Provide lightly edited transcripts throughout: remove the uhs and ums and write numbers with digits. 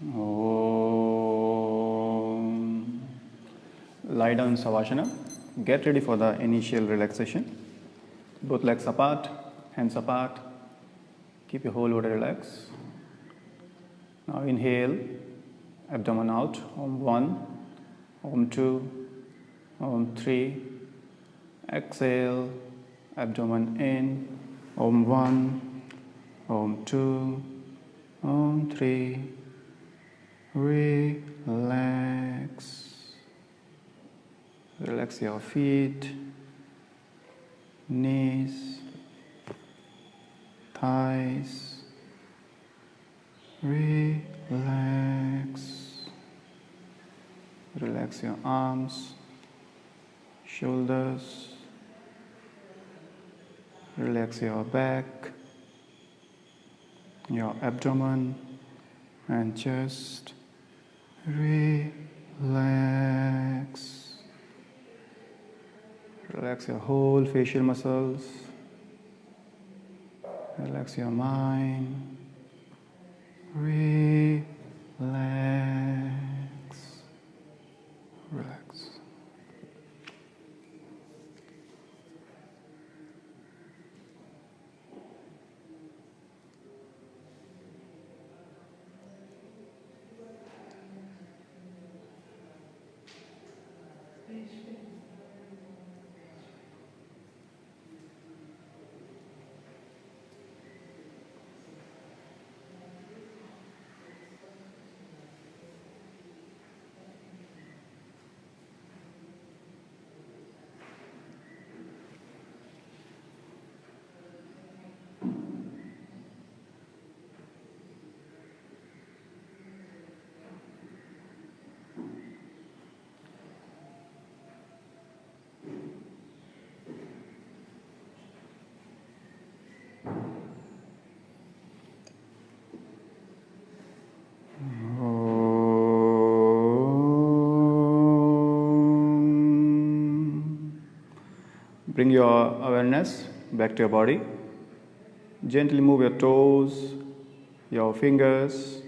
Om. Lie down in Savasana. Get ready for the initial relaxation. Both legs apart, hands apart. Keep your whole body relaxed. Now inhale, abdomen out. Om 1, Om 2, Om 3. Exhale, abdomen in. Om 1, Om 2, Om 3. Relax. Relax your feet, knees, thighs. Relax. Relax your arms, shoulders. Relax your back, your abdomen and chest. Relax. Relax your whole facial muscles. Relax your mind. Relax. Relax. Bring your awareness back to your body. Gently move your toes, your fingers.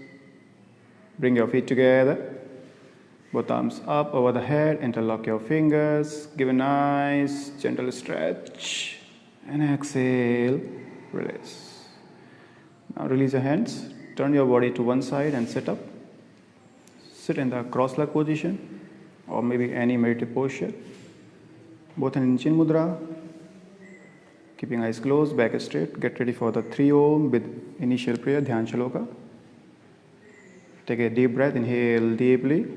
Bring your feet together. Both arms up over the head. Interlock your fingers. Give a nice gentle stretch. And exhale. Release. Now release your hands. Turn your body to one side and sit up. Sit in the cross-leg position or maybe any meditative posture. Both in Chin Mudra. Keeping eyes closed, back straight. Get ready for the 3 Om with initial prayer, Dhyan Shloka. Take a deep breath, inhale deeply.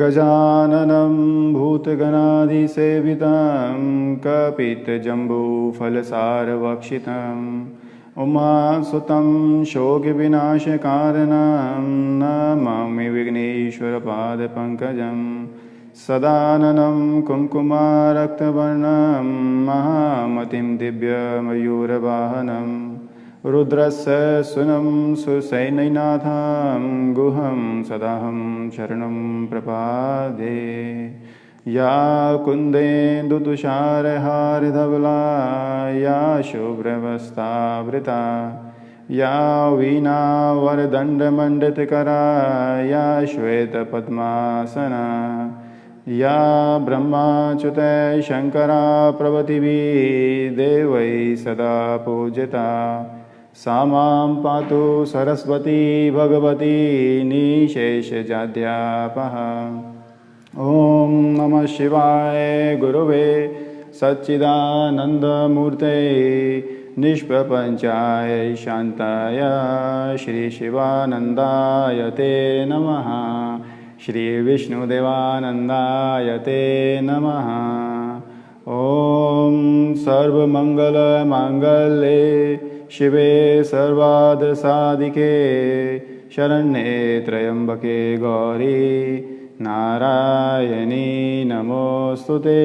गजाननं भूतगणाधिसेवितं कपितजम्बूफलसारभक्षितम् उमासुतं शोकविनाशकारणं Namami विघ्नेश्वरपादपङ्कजं सदाननं कुङ्कुमारक्तवर्णं महामतिं दिव्यमयूरवाहनम् रुद्रस्य सुनं सुसैन्यनाथं गुहं सदाहं शरणं प्रपादे या कुन्देन्दुतुषारहारधवला या शुभ्रवस्त्रावृता या वीणावरदण्डमण्डितकरा या श्वेतपद्मासना या ब्रह्माच्युतैः शङ्करा प्रभृतिभिः देवैः सदा पूजिता सा मां पातु सरस्वती भगवती निशेषजाड्यापः ॐ नमः शिवाय गुरवे सच्चिदानन्दमूर्ते निष्प्रपञ्चाय शान्ताय श्रीशिवानन्दाय ते नमः श्रीविष्णुदेवानन्दाय ते नमः ॐ सर्वमङ्गलमाङ्गल्ये शिवे सर्वार्थसाधिके शरण्ये त्र्यम्बके Gauri Narayani नमोऽस्तुते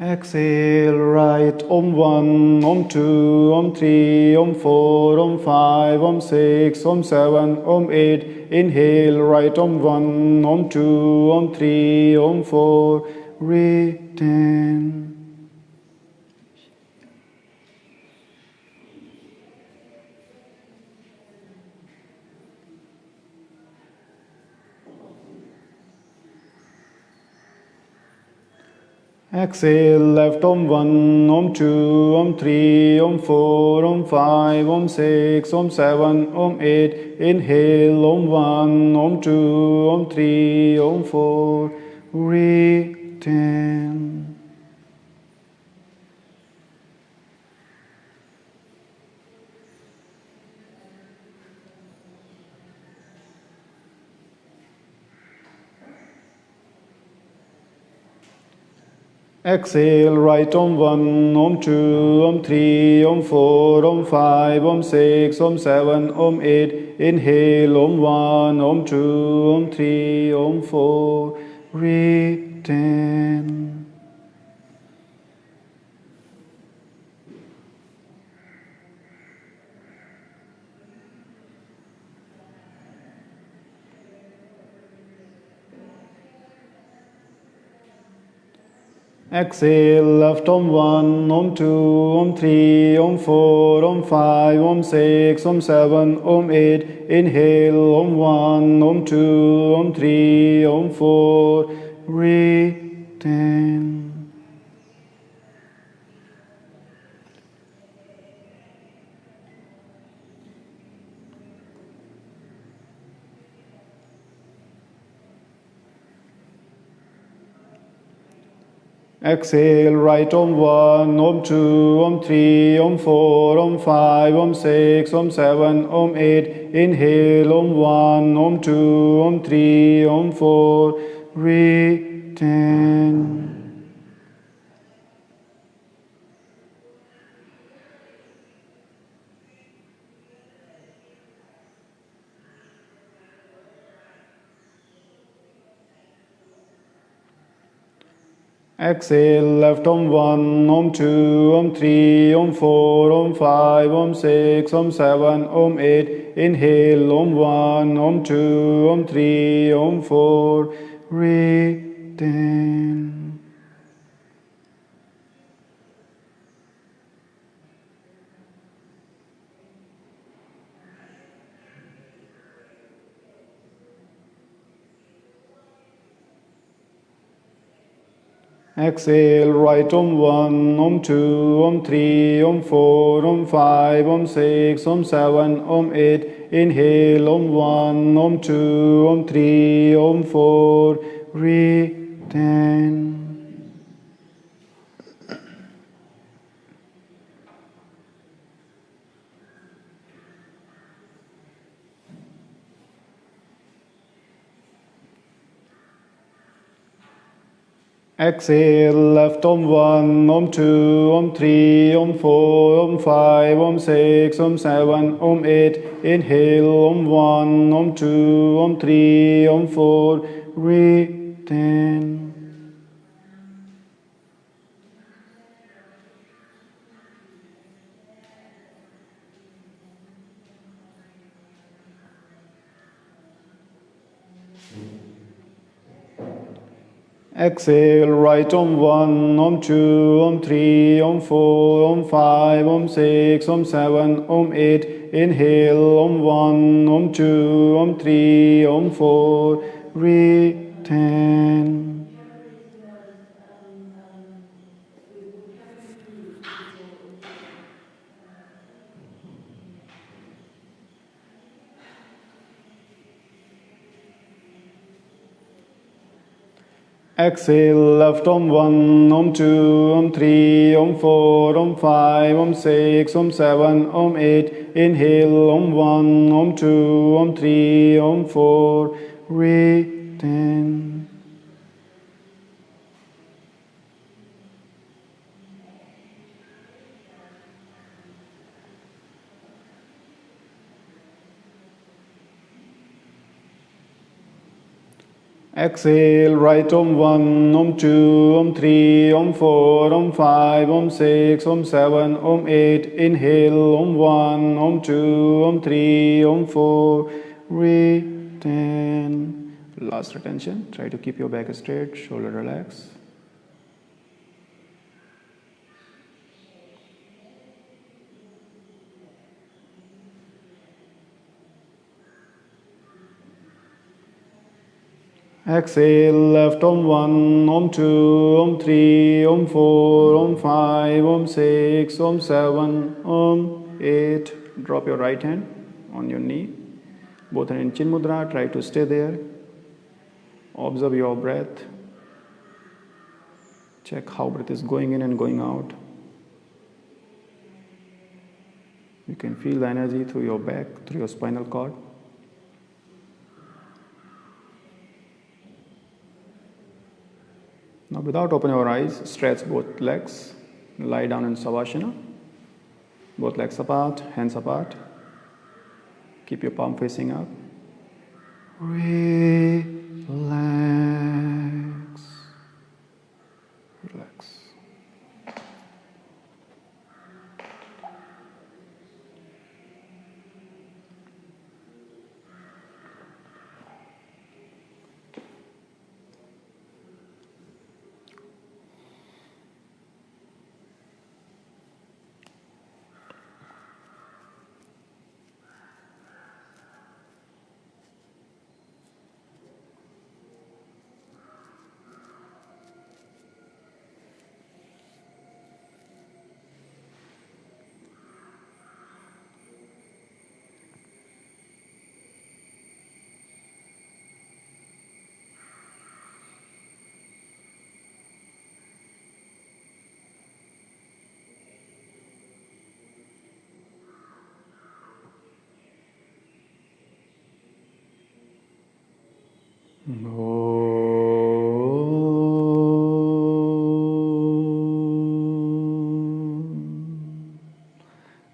Exhale, right. Om 1, Om 2, Om 3, Om 4, Om 5, Om 6, Om 7, Om 8. Inhale, right. Om 1, Om 2, Om 3, Om 4. Retain. Exhale, left. Om 1, Om 2, Om 3, Om 4, Om 5, Om 6, Om 7, Om 8. Inhale, Om 1, Om 2, Om 3, Om 4. Retain. Exhale, right. Om 1, Om 2, Om 3, Om 4, Om 5, Om 6, Om 7, Om 8. Inhale, Om 1, Om 2, Om 3, Om 4. Retain. Exhale, left. Om 1, Om 2, Om 3, Om 4, Om 5, Om 6, Om 7, Om 8. Inhale, Om 1, Om 2, Om 3, Om 4. Retain. Exhale, right. Om 1, Om 2, Om 3, Om 4, Om 5, Om 6, Om 7, Om 8. Inhale, Om 1, Om 2, Om 3, Om 4. Retain. Exhale, left. Om 1, Om 2, Om 3, Om 4, Om 5, Om 6, Om 7, Om 8. Inhale, Om 1, Om 2, Om 3, Om 4. Retain. Exhale, right. Om 1, Om 2, Om 3, Om 4, Om 5, Om 6, Om 7, Om 8. Inhale, Om 1, Om 2, Om 3, Om 4. Retain. Exhale, left. Om 1, Om 2, Om 3, Om 4, Om 5, Om 6, Om 7, Om 8. Inhale, Om 1, Om 2, Om 3, Om 4. Retain. Exhale, right. Om 1, Om 2, Om 3, Om 4, Om 5, Om 6, Om 7, Om 8. Inhale, Om 1, Om 2, Om 3, Om 4. Retain. Exhale, left. Om 1, Om 2, Om 3, Om 4, Om 5, Om 6, Om 7, Om 8. Inhale, Om 1, Om 2, Om 3, Om 4. Retain. Exhale, right Om 1, Om 2, Om 3, Om 4, Om 5, Om 6, Om 7, Om 8. Inhale, Om 1, Om 2, Om 3, Om 4. Retain. Last retention. Try to keep your back straight, shoulder relax. Exhale, left Om 1, Om 2, Om 3, Om 4, Om 5, Om 6, Om 7, Om 8. Drop your right hand on your knee. Both hands in Chin Mudra. Try to stay there. Observe your breath. Check how breath is going in and going out. You can feel the energy through your back, through your spinal cord. Now without opening your eyes, stretch both legs. Lie down in Savasana. Both legs apart, hands apart. Keep your palm facing up. Relax. Relax.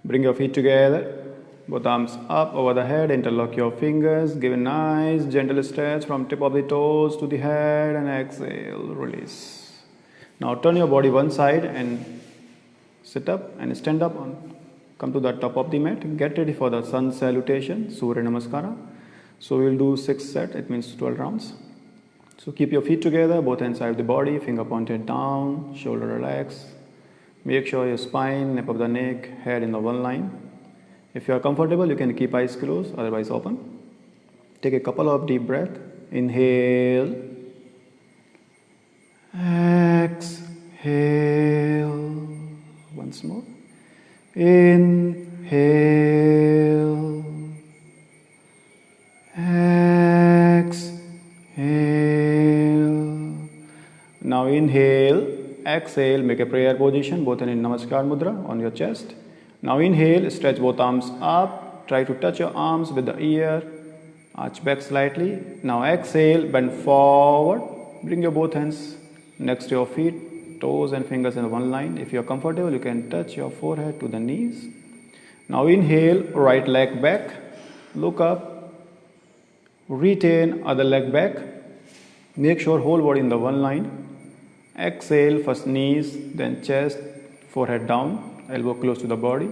Bring your feet together, both arms up over the head, interlock your fingers, give a nice gentle stretch from tip of the toes to the head and exhale, release. Now turn your body one side and sit up and stand up, come to the top of the mat, get ready for the sun salutation, Surya Namaskara. So we will do 6 sets, it means 12 rounds. So keep your feet together, both hands side of the body, finger pointed down, shoulder relaxed. Make sure your spine, nape of the neck, head in the one line. If you are comfortable, you can keep eyes closed, otherwise open. Take a couple of deep breaths. Inhale. Exhale. Once more. Inhale. Exhale. Now inhale. Exhale, make a prayer position, both in Namaskar Mudra on your chest. Now inhale, stretch both arms up. Try to touch your arms with the ear. Arch back slightly. Now exhale, bend forward. Bring your both hands next to your feet, toes and fingers in one line. If you are comfortable, you can touch your forehead to the knees. Now inhale, right leg back. Look up. Retain other leg back. Make sure whole body in the one line. Exhale, first knees, then chest, forehead down, elbow close to the body.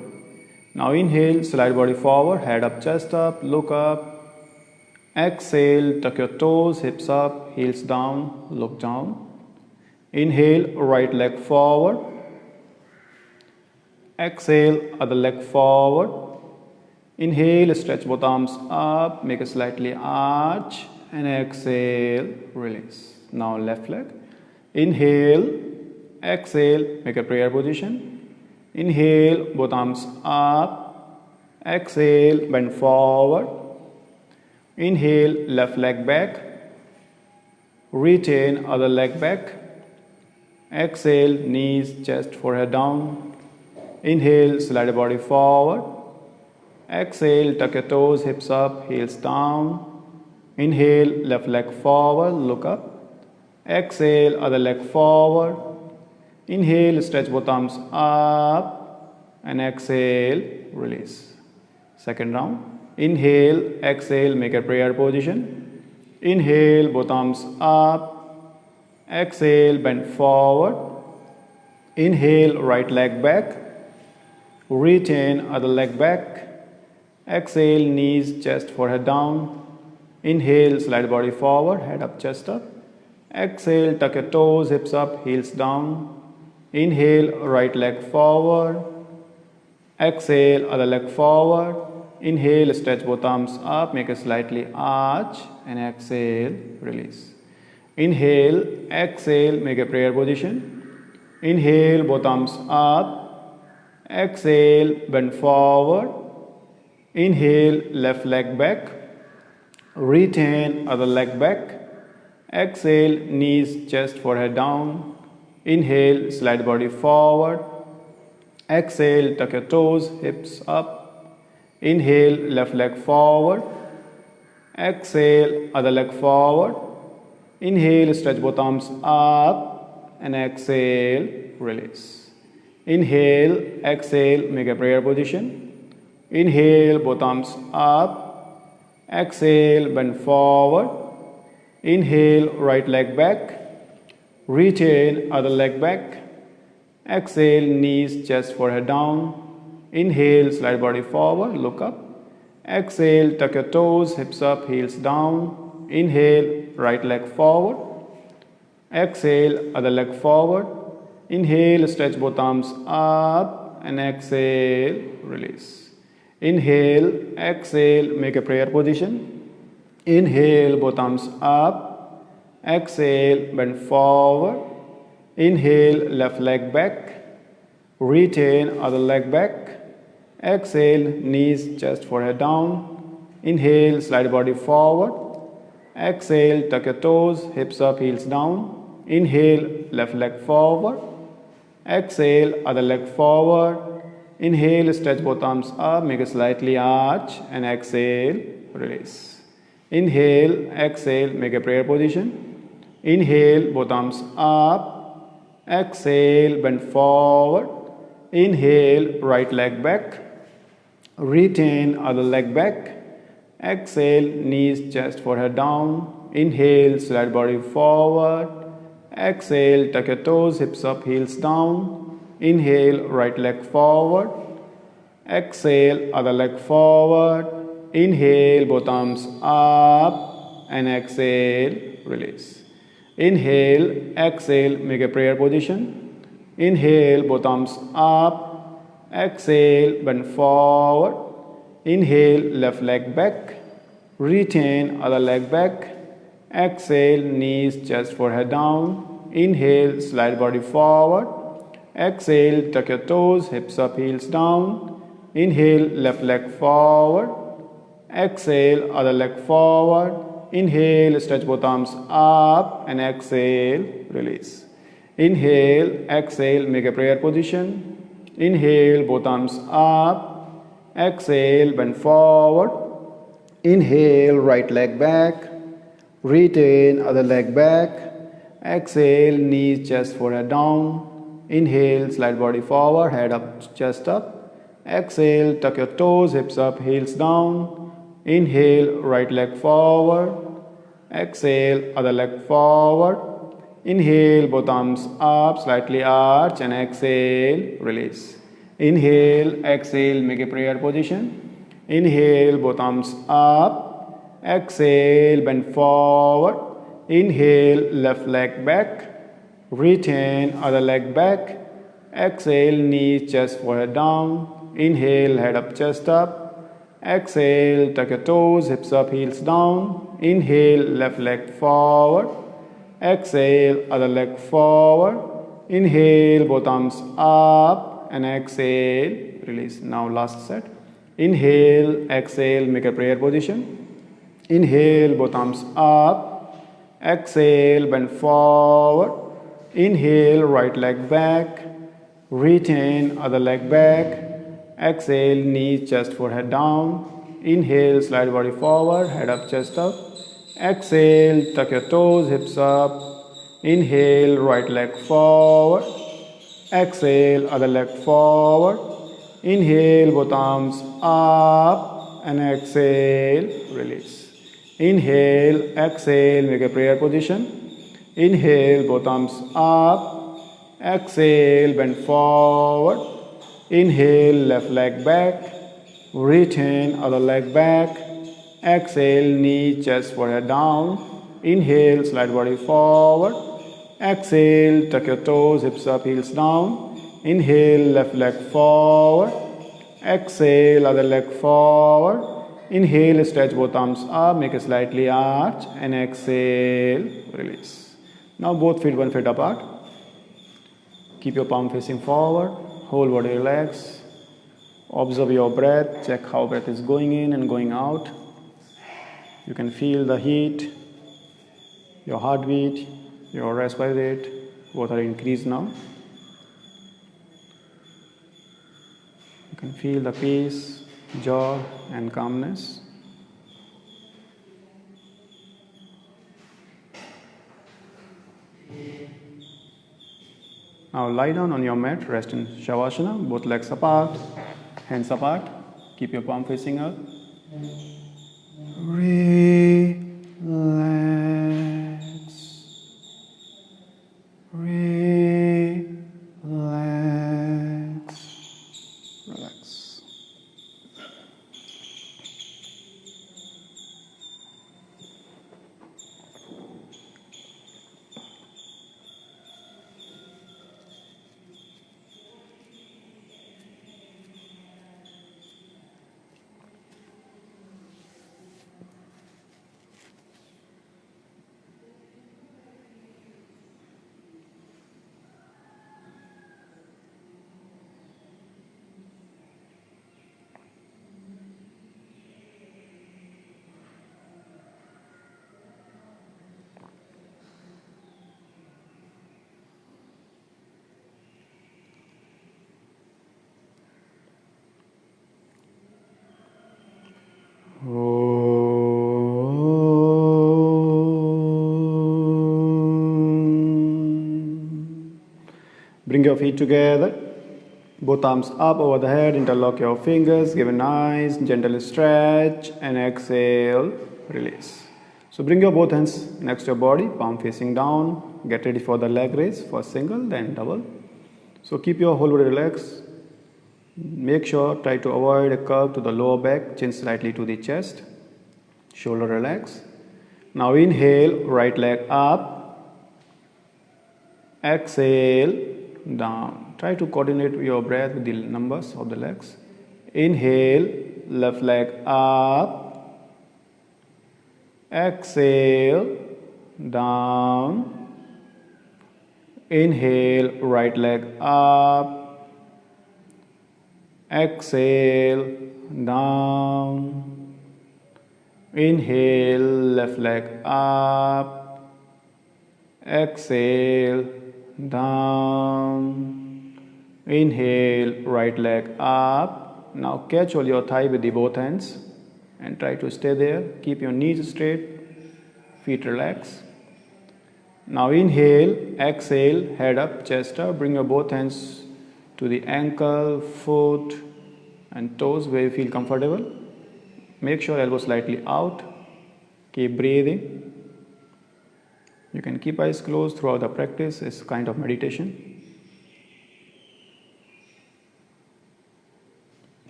Now inhale, slide body forward, head up, chest up, look up. Exhale, tuck your toes, hips up, heels down, look down. Inhale, right leg forward. Exhale, other leg forward. Inhale, stretch both arms up, make a slightly arch, and exhale, release. Now left leg. Inhale, exhale, make a prayer position. Inhale, both arms up. Exhale, bend forward. Inhale, left leg back. Retain other leg back. Exhale, knees, chest, forehead down. Inhale, slide the body forward. Exhale, tuck your toes, hips up, heels down. Inhale, left leg forward, look up. Exhale, other leg forward. Inhale, stretch both arms up. And exhale, release. Second round. Inhale, exhale, make a prayer position. Inhale, both arms up. Exhale, bend forward. Inhale, right leg back. Retain other leg back. Exhale, knees, chest, forehead down. Inhale, slide body forward, head up, chest up. Exhale, tuck your toes, hips up, heels down. Inhale, right leg forward. Exhale, other leg forward. Inhale, stretch both arms up, make a slightly arch, and exhale, release. Inhale, exhale, make a prayer position. Inhale, both arms up. Exhale, bend forward. Inhale, left leg back. Retain other leg back. Exhale, knees, chest, forehead down. Inhale, slide body forward. Exhale, tuck your toes, hips up. Inhale, left leg forward. Exhale, other leg forward. Inhale, stretch both arms up. And exhale, release. Inhale, exhale, make a prayer position. Inhale, both arms up. Exhale, bend forward. Inhale, right leg back. Retain other leg back. Exhale, knees, chest, forehead down. Inhale, slide body forward, look up. Exhale, tuck your toes, hips up, heels down. Inhale, right leg forward. Exhale, other leg forward. Inhale, stretch both arms up. And exhale, release. Inhale, exhale, make a prayer position. Inhale, both arms up. Exhale, bend forward. Inhale, left leg back. Retain other leg back. Exhale, knees, chest, forehead down. Inhale, slide body forward. Exhale, tuck your toes, hips up, heels down. Inhale, left leg forward. Exhale, other leg forward. Inhale, stretch both arms up, make a slightly arch, and exhale, release. Inhale, exhale, make a prayer position. Inhale, both arms up. Exhale, bend forward. Inhale, right leg back. Retain other leg back. Exhale, knees, chest, forehead down. Inhale, slide body forward. Exhale, tuck your toes, hips up, heels down. Inhale, right leg forward. Exhale, other leg forward. Inhale, both arms up. And exhale, release. Inhale, exhale, make a prayer position. Inhale, both arms up. Exhale, bend forward. Inhale, left leg back. Retain other leg back. Exhale, knees, chest, forehead down. Inhale, slide body forward. Exhale, tuck your toes, hips up, heels down. Inhale, left leg forward. Exhale, other leg forward. Inhale, stretch both arms up, and exhale, release. Inhale, exhale, make a prayer position. Inhale, both arms up. Exhale, bend forward. Inhale, right leg back. Retain other leg back. Exhale, knees, chest, forehead down. Inhale, slide body forward, head up, chest up. Exhale, tuck your toes, hips up, heels down. Inhale, right leg forward. Exhale, other leg forward. Inhale, both arms up, slightly arch, and exhale, release. Inhale, exhale, make a prayer position. Inhale, both arms up. Exhale, bend forward. Inhale, left leg back. Retain other leg back. Exhale, knees, chest, forehead down. Inhale, head up, chest up. Exhale, tuck your toes, hips up, heels down. Inhale, left leg forward. Exhale, other leg forward. Inhale, both arms up, and exhale, release. Now last set. Inhale, exhale, make a prayer position. Inhale, both arms up. Exhale, bend forward. Inhale, right leg back. Retain other leg back. Exhale, knees, chest, forehead down. Inhale, slide body forward, head up, chest up. Exhale, tuck your toes, hips up. Inhale, right leg forward. Exhale, other leg forward. Inhale, both arms up, and exhale, release. Inhale, exhale, make a prayer position. Inhale, both arms up. Exhale, bend forward. Inhale, left leg back. Retain other leg back. Exhale, knee, chest, forehead down. Inhale, slide body forward. Exhale, tuck your toes, hips up, heels down. Inhale, left leg forward. Exhale, other leg forward. Inhale, stretch both arms up, make a slightly arch, and exhale, release. Now both feet 1 foot apart. Keep your palm facing forward, whole body relax. Observe your breath, check how breath is going in and going out. You can feel the heat, your heartbeat, your respiratory rate, both are increased now. You can feel the peace, joy and calmness. Now lie down on your mat, rest in Shavasana, both legs apart, hands apart, keep your palm facing up. Relax. Relax. Relax. Bring your feet together, both arms up over the head, interlock your fingers, give a nice gentle stretch and exhale, release. So bring your both hands next to your body, palm facing down, get ready for the leg raise, first single, then double. So keep your whole body relaxed. Make sure, try to avoid a curve to the lower back, chin slightly to the chest, shoulder relax. Now inhale, right leg up, exhale, down. Try to coordinate your breath with the numbers of the legs. Inhale, left leg up, exhale, down. Inhale, right leg up, exhale, down. Inhale, left leg up, exhale, down. Inhale, right leg up. Now catch all your thigh with the both hands and try to stay there. Keep your knees straight, feet relax. Now inhale, exhale, head up, chest up. Bring your both hands to the ankle, foot and toes where you feel comfortable. Make sure elbows slightly out. Keep breathing. You can keep eyes closed throughout the practice. It's kind of meditation.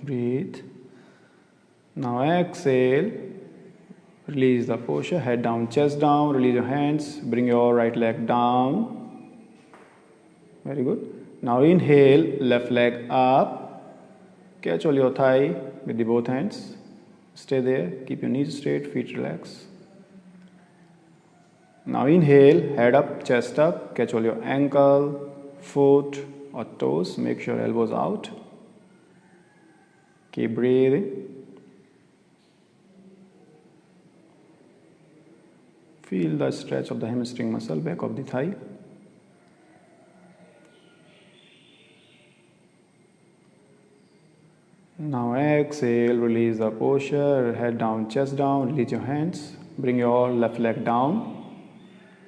Breathe. Now exhale. Release the posture. Head down, chest down. Release your hands. Bring your right leg down. Very good. Now inhale. Left leg up. Catch all your thigh with the both hands. Stay there. Keep your knees straight. Feet relax. Now inhale, head up, chest up, catch all your ankle, foot or toes, make sure elbows out. Keep breathing. Feel the stretch of the hamstring muscle, back of the thigh. Now exhale, release the posture, head down, chest down, release your hands, bring your left leg down.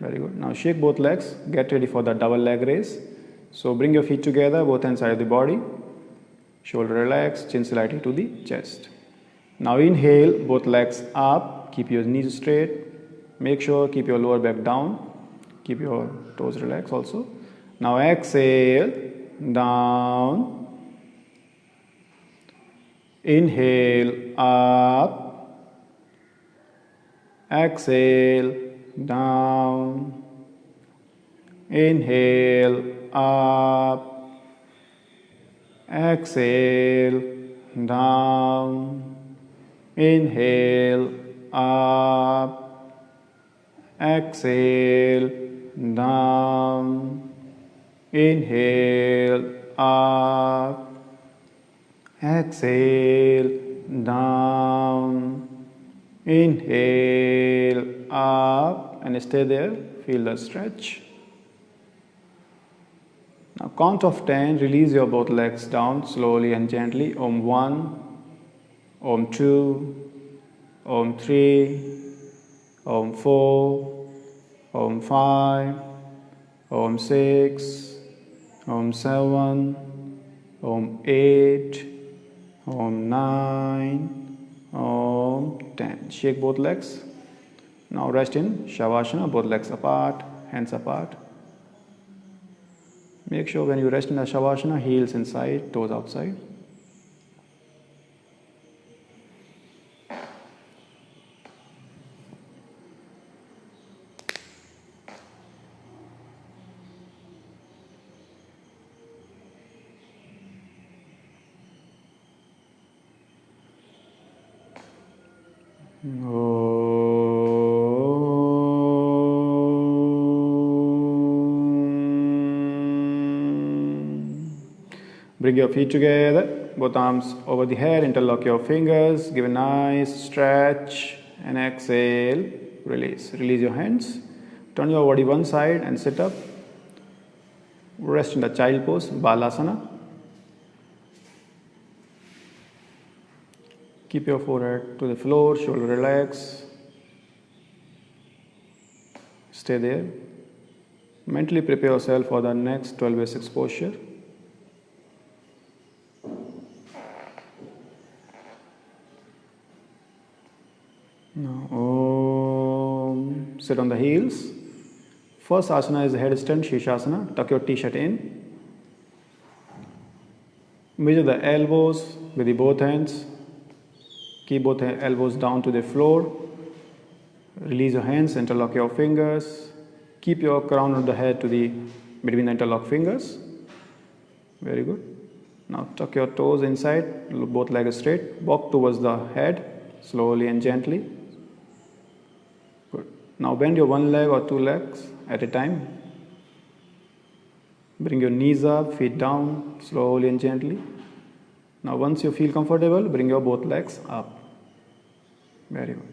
Very good. Now shake both legs. Get ready for the double leg raise. So bring your feet together, both hands side of the body. Shoulder relax, chin slightly to the chest. Now inhale, both legs up. Keep your knees straight. Make sure keep your lower back down. Keep your toes relaxed also. Now exhale, down. Inhale, up. Exhale, down. Inhale, up. Exhale, down. Inhale, up. Exhale, down. Inhale, up. Exhale, down. Inhale, up, and stay there. Feel the stretch. Now count of 10, release your both legs down slowly and gently. Om 1, Om 2, Om 3, Om 4, Om 5, Om 6, Om 7, Om 8, Om 9, Om 10. Shake both legs. Now rest in Shavasana, both legs apart, hands apart. Make sure when you rest in the Shavasana, heels inside, toes outside. Bring your feet together, both arms over the head, interlock your fingers, give a nice stretch, and exhale, release. Release your hands, turn your body one side and sit up. Rest in the child pose, Balasana. Keep your forehead to the floor, shoulder relax. Stay there. Mentally prepare yourself for the next 12 basics posture. Now, Om. Sit on the heels. First asana is headstand, Shishasana. Tuck your t-shirt in. Measure the elbows with the both hands. Keep both elbows down to the floor. Release your hands, interlock your fingers. Keep your crown of the head to the between the interlocked fingers. Very good. Now tuck your toes inside, both legs straight. Walk towards the head, slowly and gently. Good. Now bend your one leg or two legs at a time. Bring your knees up, feet down, slowly and gently. Now once you feel comfortable, bring your both legs up. Very good.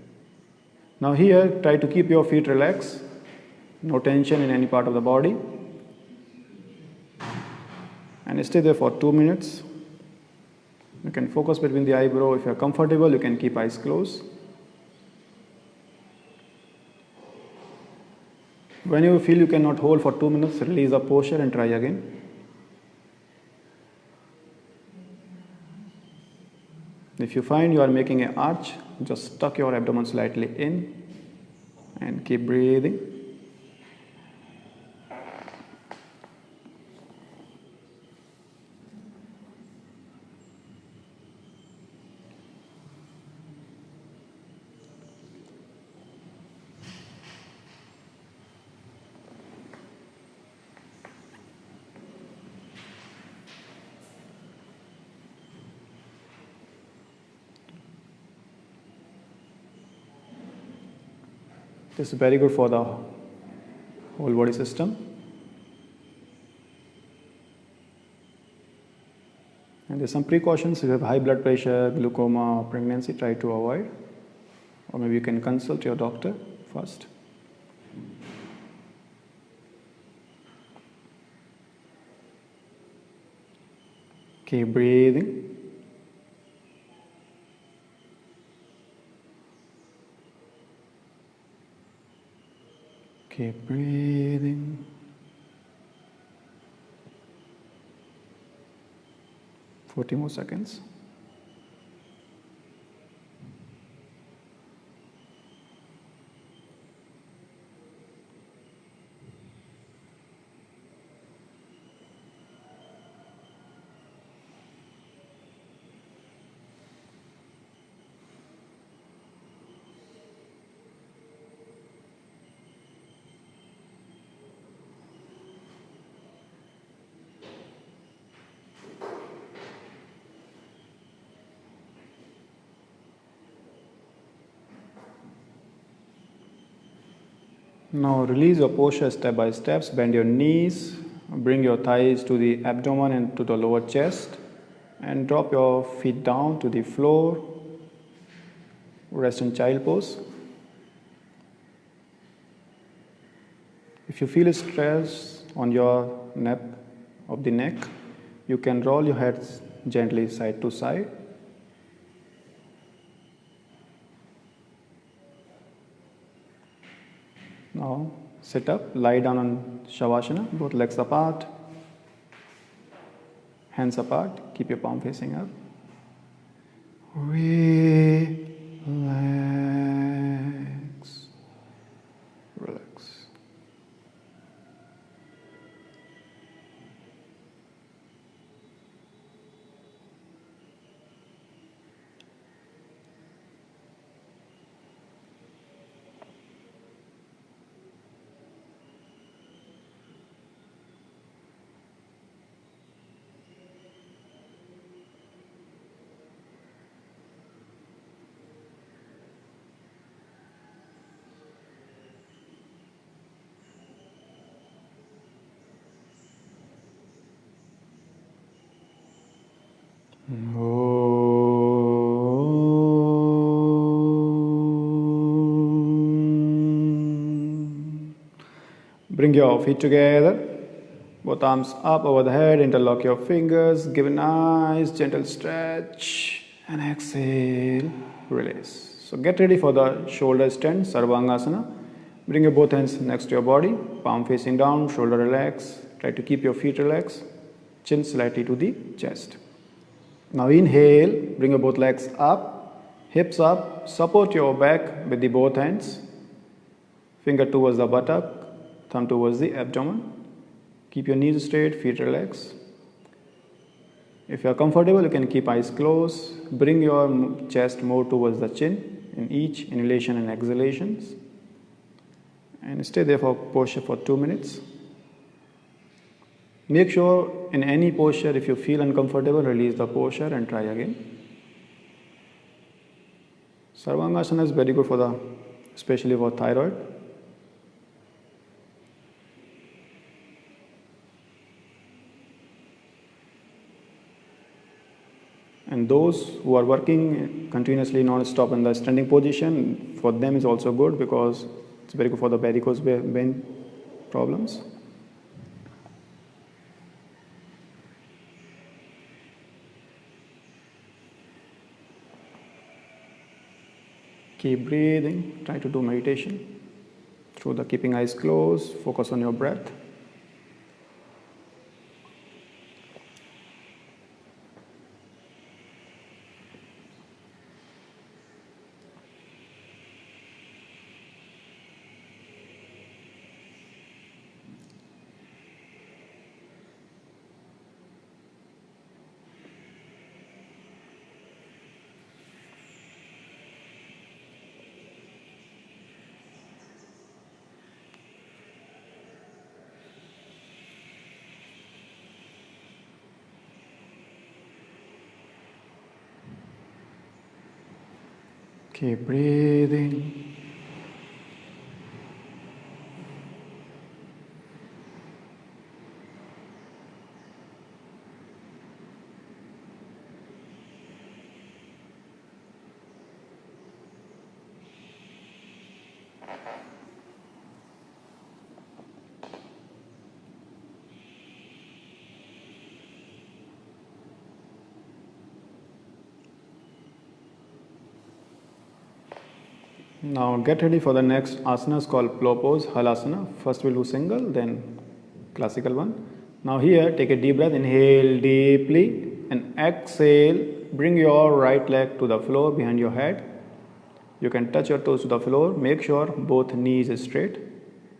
Now here, try to keep your feet relaxed. No tension in any part of the body. And stay there for 2 minutes. You can focus between the eyebrow. If you are comfortable, you can keep eyes closed. When you feel you cannot hold for 2 minutes, release the posture and try again. If you find you are making an arch, just tuck your abdomen slightly in and keep breathing. This is very good for the whole body system. And there's some precautions. If you have high blood pressure, glaucoma, or pregnancy, try to avoid. Or maybe you can consult your doctor first. Keep breathing. Keep breathing. For 40 more seconds. Now release your posture step by step. Bend your knees, bring your thighs to the abdomen and to the lower chest, and drop your feet down to the floor. Rest in child pose. If you feel stress on your nape of the neck, you can roll your heads gently side to side. Now sit up, lie down on Shavasana, both legs apart, hands apart, keep your palm facing up. Relax. Relax. Bring your feet together, both arms up over the head, interlock your fingers, give a nice gentle stretch and exhale, release. So get ready for the shoulder stand, Sarvangasana. Bring your both hands next to your body, palm facing down, shoulder relaxed. Try to keep your feet relaxed, chin slightly to the chest. Now inhale, bring your both legs up, hips up, support your back with the both hands, finger towards the buttock, thumb towards the abdomen. Keep your knees straight, feet relaxed. If you are comfortable, you can keep eyes closed. Bring your chest more towards the chin in each inhalation and exhalations. And stay there for posture for 2 minutes. Make sure in any posture, if you feel uncomfortable, release the posture and try again. Sarvangasana is very good for especially for thyroid. And those who are working continuously non-stop in the standing position, for them is also good because it's very good for the varicose vein problems. Keep breathing, try to do meditation through the keeping eyes closed, focus on your breath. Keep breathing. Now get ready for the next asana called plow pose, halasana. First we'll do single, then classical one. Now here, take a deep breath, inhale deeply and exhale. Bring your right leg to the floor behind your head. You can touch your toes to the floor. Make sure both knees are straight.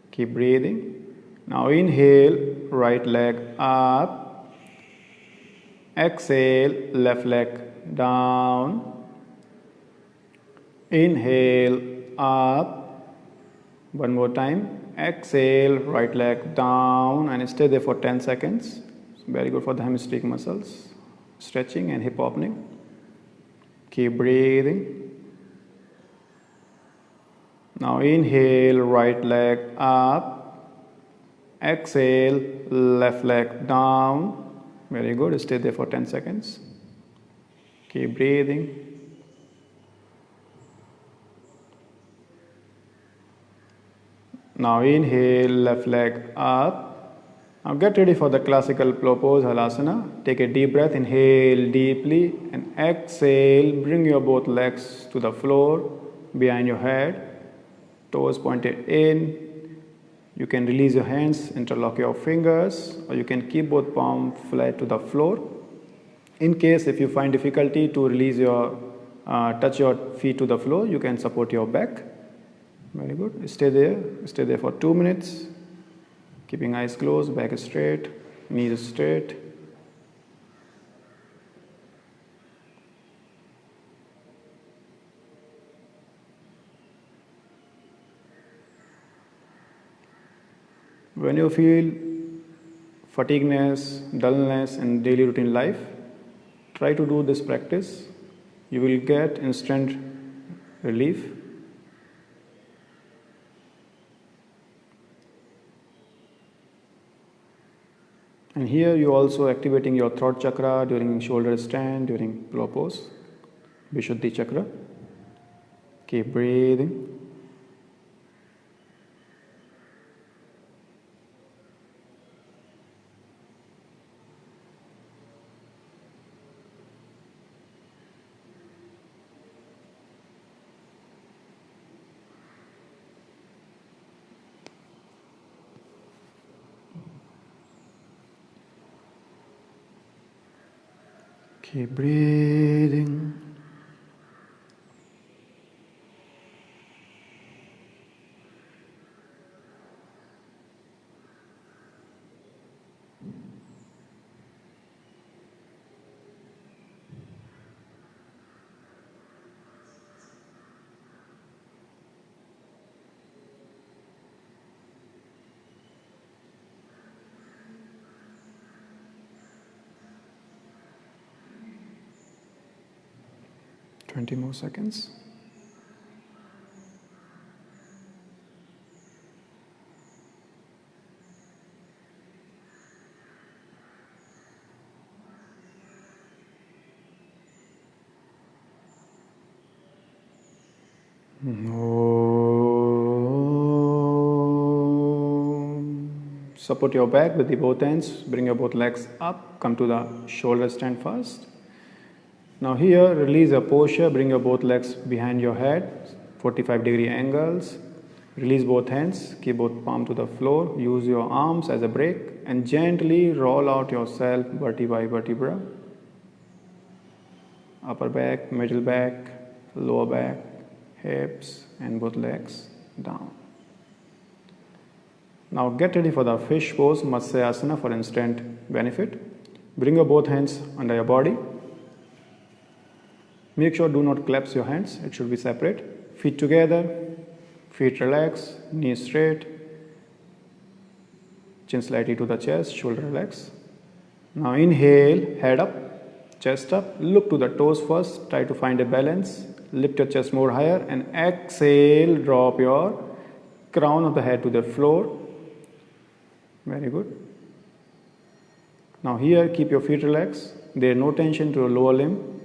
Keep breathing. Now inhale, right leg up. Exhale, left leg down. Inhale, up. One more time. Exhale, right leg down and stay there for 10 seconds. It's very good for the hamstring muscles. Stretching and hip opening. Keep breathing. Now inhale, right leg up. Exhale, left leg down. Very good. Stay there for 10 seconds. Keep breathing. Now inhale, left leg up. Now get ready for the classical pose, halasana. Take a deep breath, inhale deeply and exhale. Bring your both legs to the floor behind your head, toes pointed in. You can release your hands, interlock your fingers, or you can keep both palms flat to the floor. In case if you find difficulty to release your, touch your feet to the floor, you can support your back. Very good. Stay there for 2 minutes. Keeping eyes closed, back straight, knees straight. When you feel fatigueness, dullness in daily routine life, try to do this practice. You will get instant relief. And here you also activating your throat chakra during shoulder stand, during plow pose, Vishuddhi chakra. Keep breathing. Keep breathing. Twenty more seconds. Support your back with the both hands. Bring your both legs up. Come to the shoulder stand first. Now here, release your posture. Bring your both legs behind your head, 45-degree angles. Release both hands. Keep both palms to the floor. Use your arms as a brake and gently roll out yourself vertebra by vertebra. Upper back, middle back, lower back, hips, and both legs down. Now get ready for the fish pose, Matsyasana, for instant benefit. Bring your both hands under your body. Make sure do not collapse your hands, it should be separate. Feet together, feet relaxed, knees straight, chin slightly to the chest, shoulder relaxed. Now inhale, head up, chest up, look to the toes first, try to find a balance. Lift your chest more higher and exhale, drop your crown of the head to the floor. Very good. Now here, keep your feet relaxed. There is no tension to your lower limb.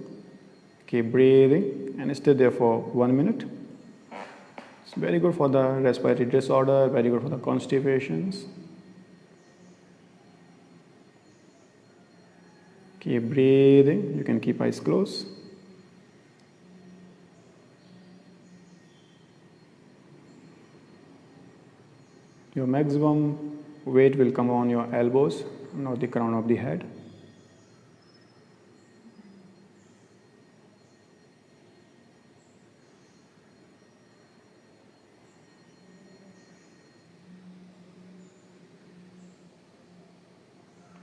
Keep breathing and stay there for 1 minute. It's very good for the respiratory disorder, very good for the constipations. Keep breathing. You can keep eyes closed. Your maximum weight will come on your elbows, not the crown of the head.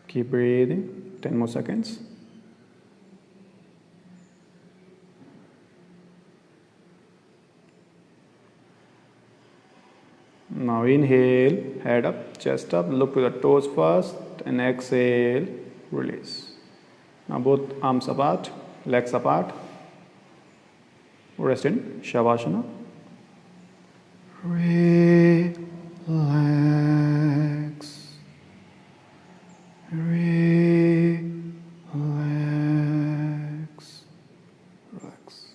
Keep breathing, 10 more seconds. Now inhale, head up, chest up, look to the toes first and exhale, release. Now both arms apart, legs apart. Rest in Shavasana. Relax. Relax. Relax.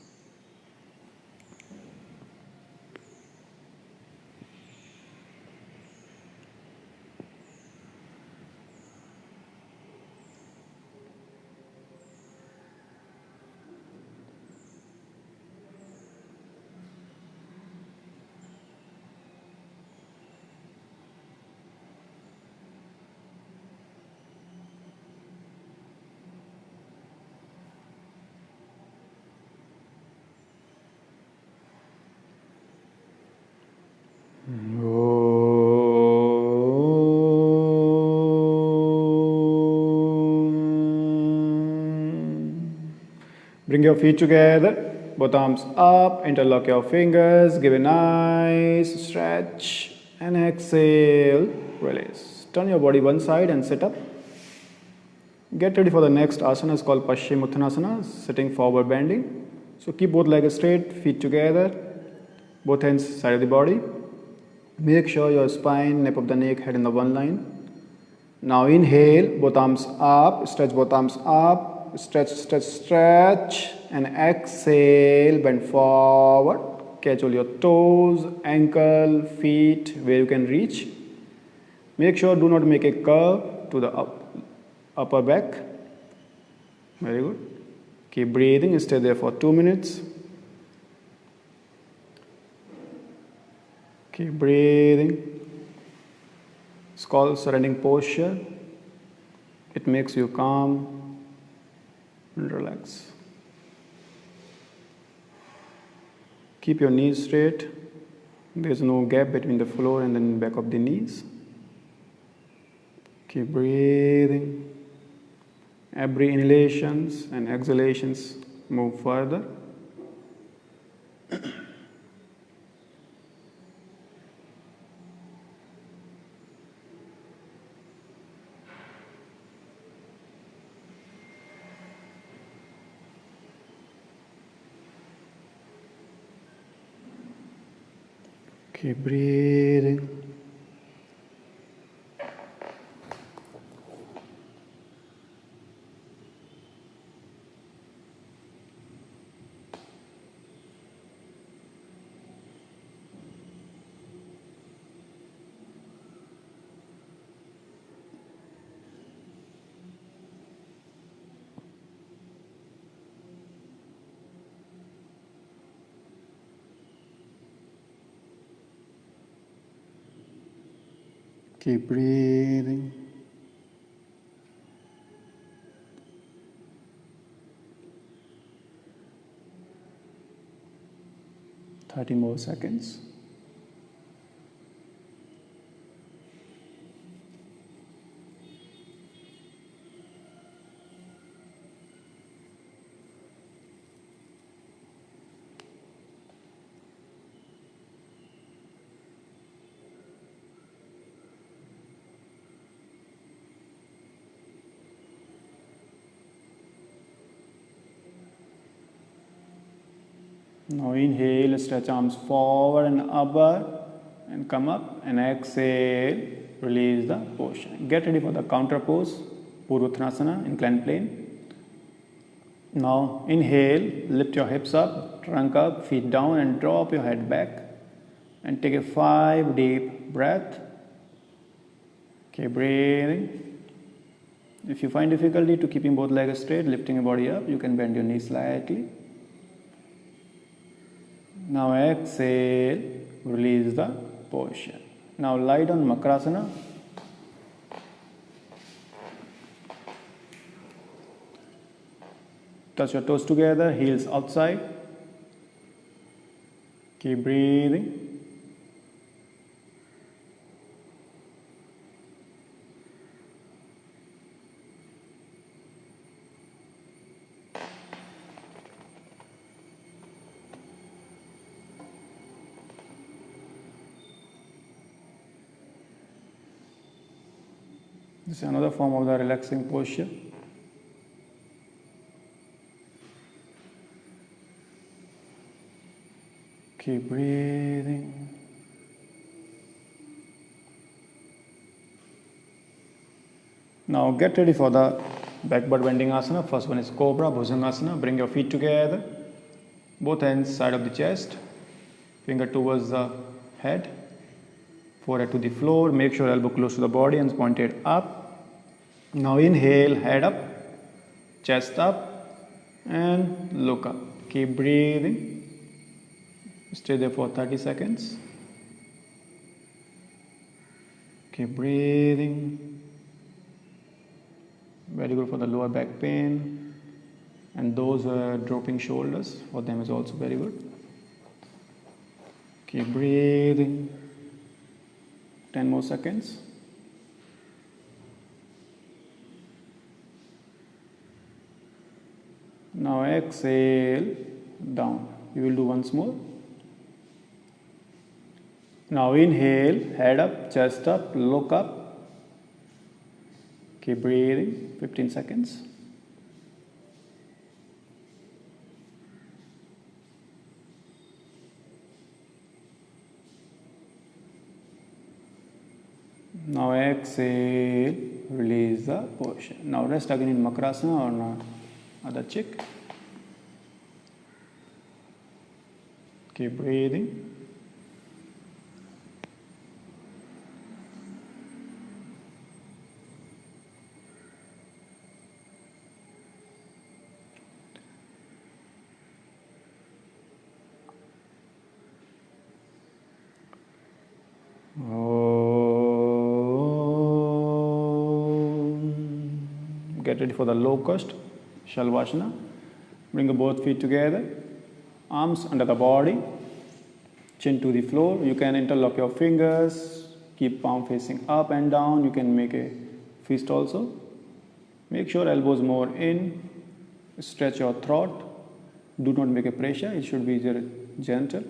Bring your feet together, both arms up, interlock your fingers, give a nice stretch and exhale, release. Turn your body one side and sit up. Get ready for the next asana, it's called Paschimottanasana, sitting forward bending. So keep both legs straight, feet together, both hands side of the body. Make sure your spine, nape of the neck, head in the one line. Now inhale, both arms up, stretch both arms up. Stretch, stretch, stretch, and exhale, bend forward, catch all your toes, ankle, feet, where you can reach. Make sure do not make a curve to the upper back. Very good. Keep breathing, stay there for 2 minutes. Keep breathing. It's called surrendering posture. It makes you calm and relax. Keep your knees straight. There's no gap between the floor and the back of the knees. Keep breathing. Every inhalations and exhalations move further. Keep breathing. Keep breathing. Thirty more seconds. Now inhale, stretch arms forward and upward and come up, and exhale, release the posture. Get ready for the counter pose, Purvottanasana, inclined plane. Now inhale, lift your hips up, trunk up, feet down, and drop your head back. And take a 5 deep breath. Keep breathing. If you find difficulty to keeping both legs straight, lifting your body up, you can bend your knees slightly. Now exhale, release the posture. Now lie down Makrasana. Touch your toes together, heels outside. Keep breathing. This is another form of the relaxing posture. Keep breathing. Now get ready for the backward bending asana. First one is Cobra, Bhujangasana. Bring your feet together, both hands side of the chest, finger towards the head, forehead to the floor. Make sure elbow close to the body and pointed up. Now inhale, head up, chest up, and look up. Keep breathing. Stay there for 30 seconds. Keep breathing. Very good for the lower back pain. And those dropping shoulders, for them is also very good. Keep breathing. 10 more seconds. Now exhale, down. You will do once more. Now inhale, head up, chest up, look up. Keep breathing, 15 seconds. Now exhale, release the position. Now rest again in Makrasana or other chick. Keep breathing. Get ready for the locust, Shalvasana. Bring both feet together, arms under the body, chin to the floor. You can interlock your fingers, keep palm facing up and down. You can make a fist also. Make sure elbows more in, stretch your throat. Do not make a pressure, it should be gentle.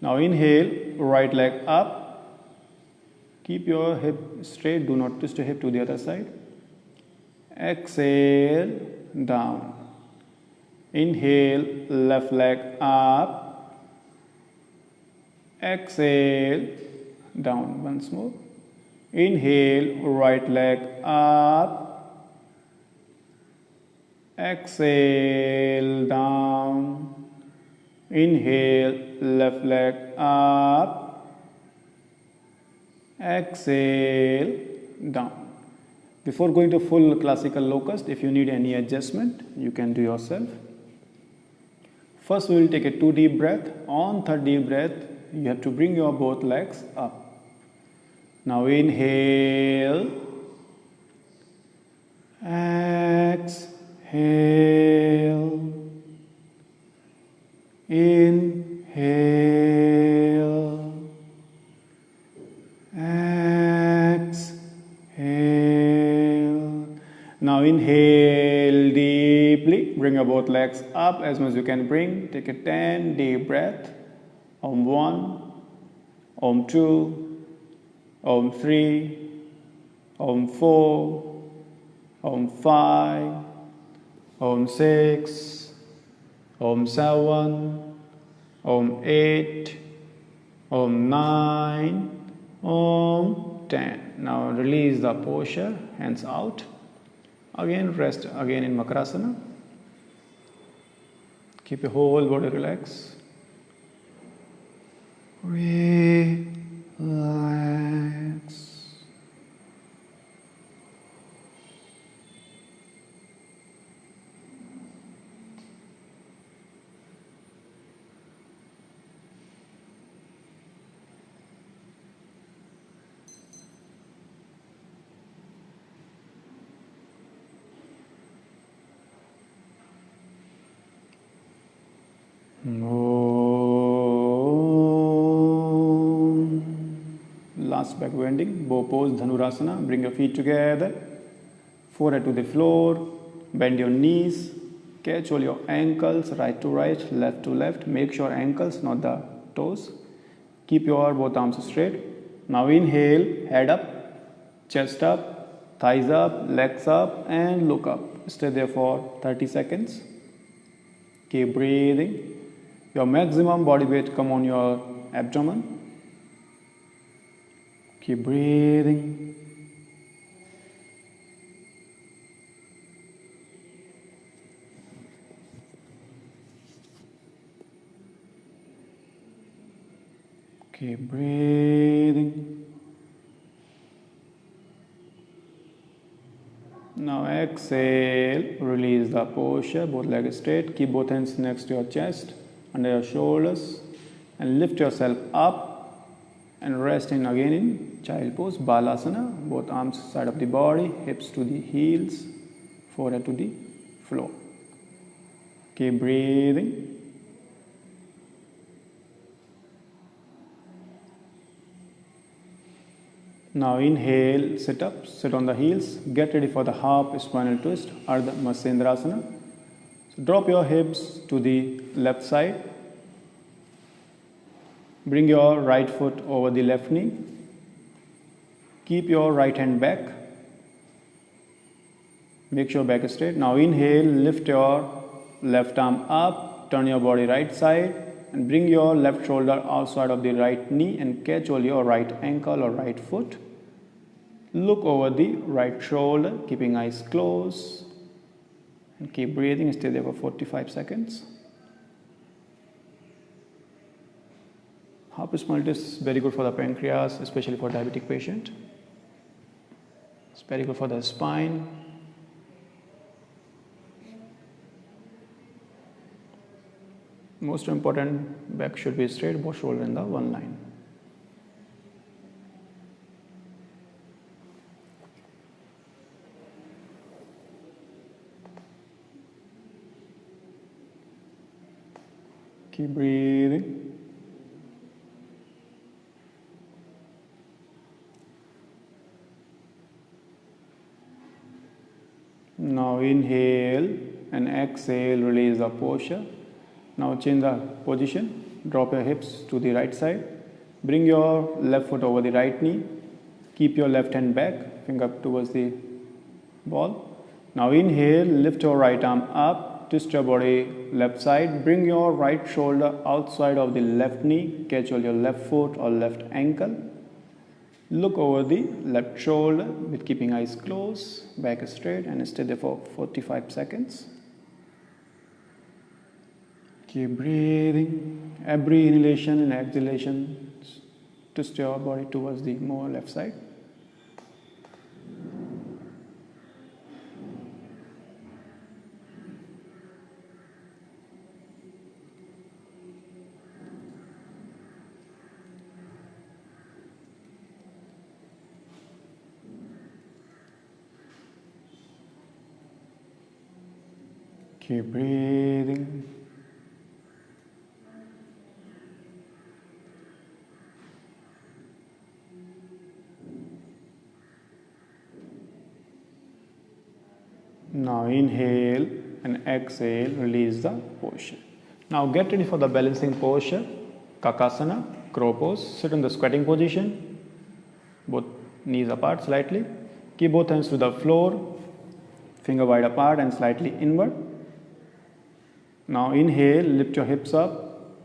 Now inhale, right leg up. Keep your hip straight, do not twist your hip to the other side. Exhale, down. Inhale, left leg up. Exhale, down. Once more. Inhale, right leg up. Exhale, down. Inhale, left leg up. Exhale, down. Before going to full classical locust, if you need any adjustment, you can do yourself. First, we will take a 2 deep breath. On third deep breath, you have to bring your both legs up. Now inhale, exhale, inhale, exhale. Now inhale deeply, bring your both legs up as much as you can bring. Take a 10 deep breath. Om 1, Om 2, Om 3, Om 4, Om 5, Om 6, Om 7, Om 8, Om 9, Om 10. Now release the posture, hands out. Again, rest again in Makrasana. Keep your whole body relaxed. Relax. Last back bending, bow pose, Dhanurasana. Bring your feet together, forehead to the floor, bend your knees, catch all your ankles, right to right, left to left. Make sure ankles, not the toes. Keep your both arms straight. Now inhale, head up, chest up, thighs up, legs up, and look up. Stay there for 30 seconds. Keep breathing. Your maximum body weight come on your abdomen. Keep breathing. Keep breathing. Now exhale, release the posture, both legs straight. Keep both hands next to your chest, under your shoulders, and lift yourself up and rest in again in child pose, Balasana. Both arms side of the body, hips to the heels, forehead to the floor. Keep breathing. Now inhale, sit up, sit on the heels, get ready for the half spinal twist, Ardha Matsendrasana. So drop your hips to the left side. Bring your right foot over the left knee. Keep your right hand back. Make sure back is straight. Now inhale, lift your left arm up, turn your body right side, and bring your left shoulder outside of the right knee and catch all your right ankle or right foot. Look over the right shoulder, keeping eyes closed, and keep breathing. Stay there for 45 seconds. Half spinal twist is very good for the pancreas, especially for diabetic patient. It's very good for the spine. Most important, back should be straight, both shoulder in the one line. Keep breathing. Now inhale and exhale, release the posture. Now change the position, drop your hips to the right side. Bring your left foot over the right knee. Keep your left hand back, finger towards the ball. Now inhale, lift your right arm up, twist your body left side. Bring your right shoulder outside of the left knee, catch all your left foot or left ankle. Look over the left shoulder with keeping eyes closed, back straight, and stay there for 45 seconds. Keep breathing. Every inhalation and exhalation, twist your body towards the more left side. Keep breathing. Now inhale and exhale, release the posture. Now get ready for the balancing posture, Kakasana, crow pose. Sit in the squatting position, both knees apart slightly. Keep both hands to the floor, finger wide apart and slightly inward. Now inhale, lift your hips up,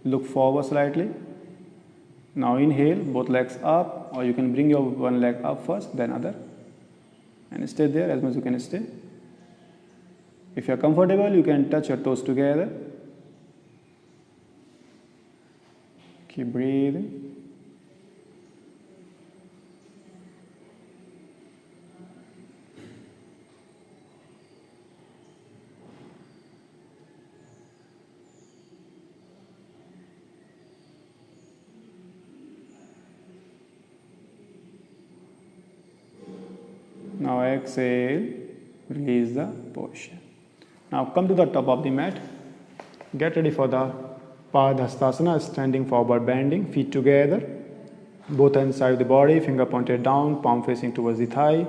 look forward slightly. Now inhale, both legs up, or you can bring your one leg up first, then other. And stay there as much as you can stay. If you are comfortable, you can touch your toes together. Keep breathing. Now exhale, release the posture. Now come to the top of the mat. Get ready for the Padhastasana, standing forward bending, feet together. Both hands side of the body, finger pointed down, palm facing towards the thigh.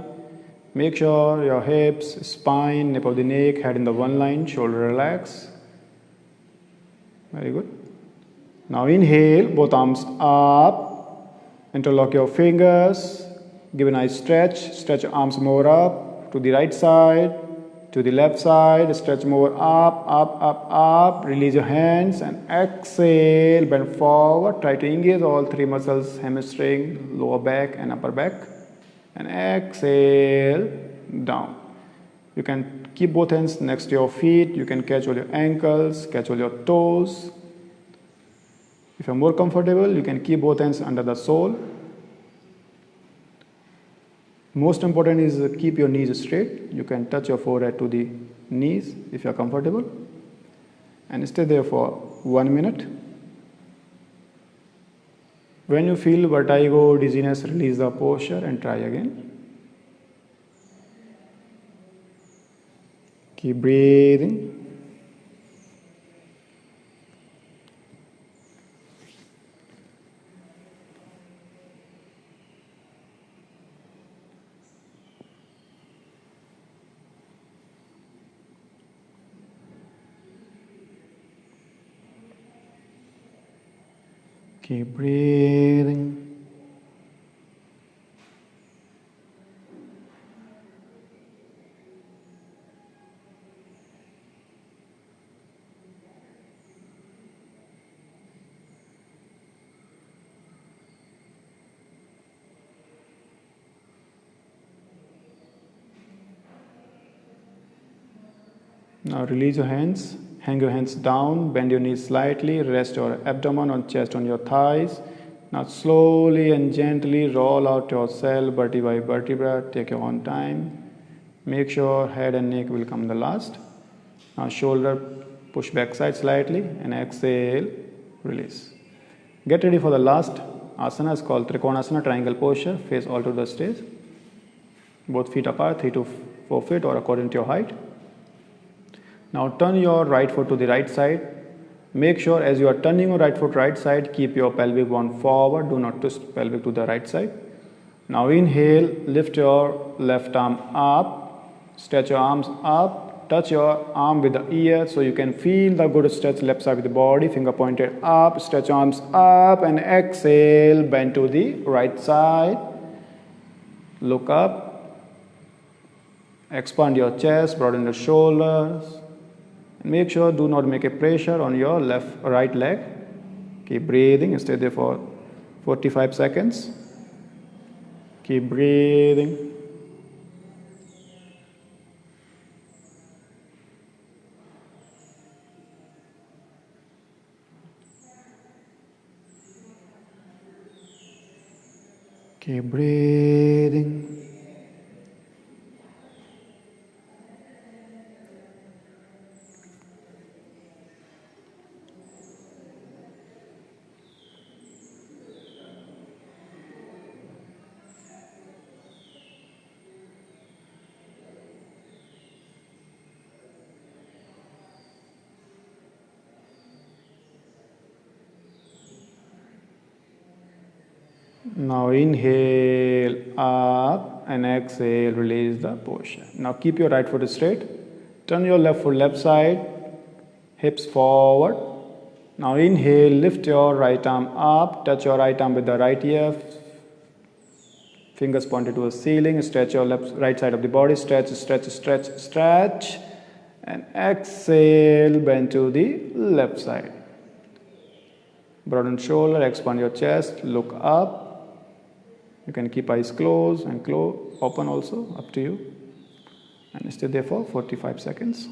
Make sure your hips, spine, nape of the neck, head in the one line, shoulder relax. Very good. Now inhale, both arms up, interlock your fingers. Give a nice stretch. Stretch your arms more up to the right side, to the left side. Stretch more up, up, up, up. Release your hands and exhale. Bend forward. Try to engage all three muscles, hamstring, lower back and upper back. And exhale, down. You can keep both hands next to your feet. You can catch all your ankles, catch all your toes. If you're more comfortable, you can keep both hands under the sole. Most important is keep your knees straight. You can touch your forehead to the knees if you're comfortable. And stay there for 1 minute. When you feel vertigo, dizziness, release the posture and try again. Keep breathing. Keep breathing. Now release your hands. Hang your hands down, bend your knees slightly, rest your abdomen or chest on your thighs. Now slowly and gently roll out yourself vertebra by vertebra. Take your own time. Make sure head and neck will come the last. Now shoulder push back side slightly and exhale, release. Get ready for the last asana. It's called Trikonasana, triangle posture. Face all to the stage. Both feet apart, 3 to 4 feet or according to your height. Now turn your right foot to the right side. Make sure as you are turning your right foot right side, keep your pelvic bone forward. Do not twist pelvic to the right side. Now inhale, lift your left arm up. Stretch your arms up. Touch your arm with the ear so you can feel the good stretch left side of the body. Finger pointed up. Stretch your arms up and exhale. Bend to the right side. Look up. Expand your chest. Broaden your shoulders. Make sure do not make a pressure on your right leg. Keep breathing and stay there for 45 seconds. Keep breathing. Keep breathing. Now inhale up and exhale, release the posture. Now keep your right foot straight. Turn your left foot left side, hips forward. Now inhale, lift your right arm up, touch your right arm with the right ear. Fingers pointed to the ceiling, stretch your right side of the body, stretch, stretch, stretch, stretch. And exhale, bend to the left side. Broaden shoulder, expand your chest, look up. You can keep eyes closed and open also, up to you. And stay there for 45 seconds.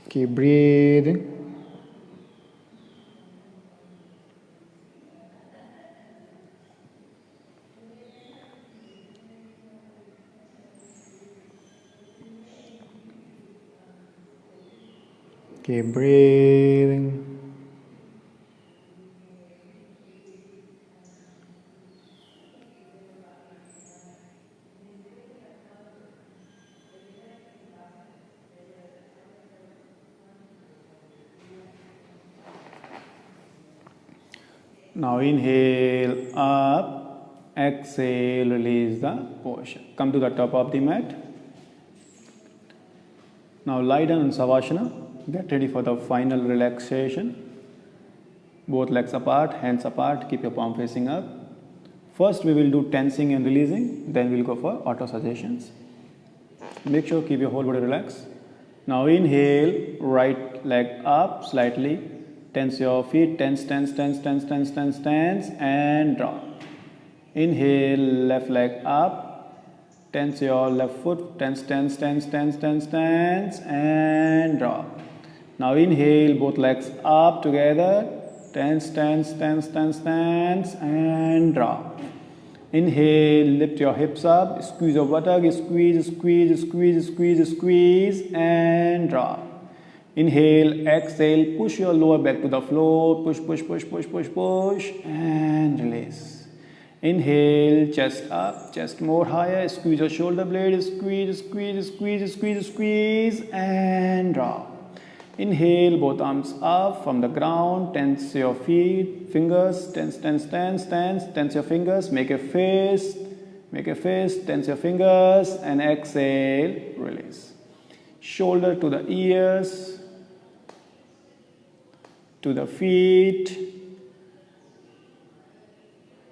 Keep breathing. Keep breathing. Now inhale up, exhale, release the posture. Come to the top of the mat. Now lie down in Savasana. Get ready for the final relaxation. Both legs apart, hands apart, keep your palm facing up. First we will do tensing and releasing, then we'll go for auto suggestions. Make sure keep your whole body relaxed. Now inhale, right leg up slightly. Tense your feet, tense, tense, tense, tense, tense, tense, tense, and drop. Inhale, left leg up. Tense your left foot. Tense, tense, tense, tense, tense, tense, and drop. Now inhale, both legs up together. Tense, tense, tense, tense, tense, and drop. Inhale, lift your hips up, squeeze your buttock, squeeze, squeeze, squeeze, squeeze, squeeze, and drop. Inhale, exhale, push your lower back to the floor, push, push, push, push, push, push, and release. Inhale, chest up, chest more higher, squeeze your shoulder blade, squeeze, squeeze, squeeze, squeeze, squeeze, and drop. Inhale, both arms up from the ground, tense your feet, fingers, tense, tense, tense, tense, tense your fingers, make a fist, tense your fingers, and exhale, release. Shoulder to the ears, to the feet,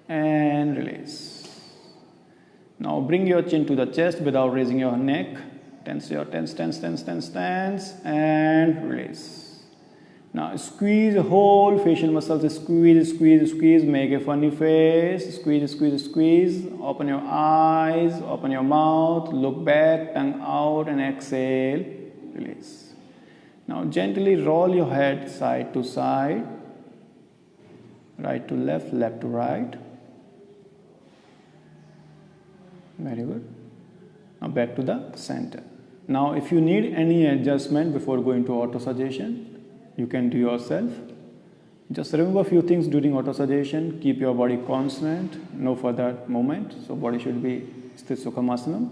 and release. Now bring your chin to the chest without raising your neck. Tense your tense, tense, tense, tense, tense, and release. Now squeeze whole facial muscles, squeeze, squeeze, squeeze, make a funny face, squeeze, squeeze, squeeze, open your eyes, open your mouth, look back, tongue out, and exhale, release. Now gently roll your head side to side, right to left, left to right. Very good. Now back to the center. Now if you need any adjustment before going to auto-suggestion, you can do yourself. Just remember a few things during auto-suggestion. Keep your body constant, no further movement. So body should be Sthit Sukhamasana.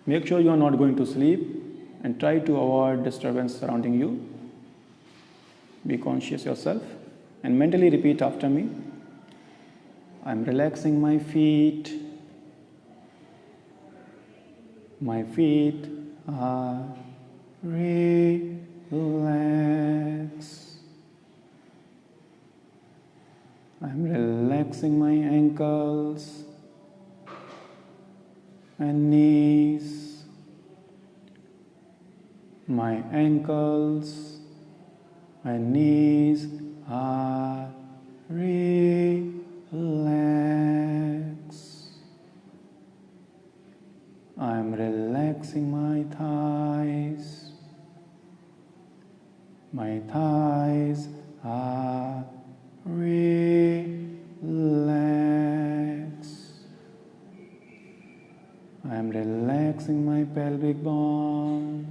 Make sure you are not going to sleep and try to avoid disturbance surrounding you. Be conscious yourself and mentally repeat after me. I am relaxing my feet. My feet are relaxed. I am relaxing my ankles and knees. My ankles and knees are relaxed. I am relaxing my thighs. My thighs are relaxed. I am relaxing my pelvic bone.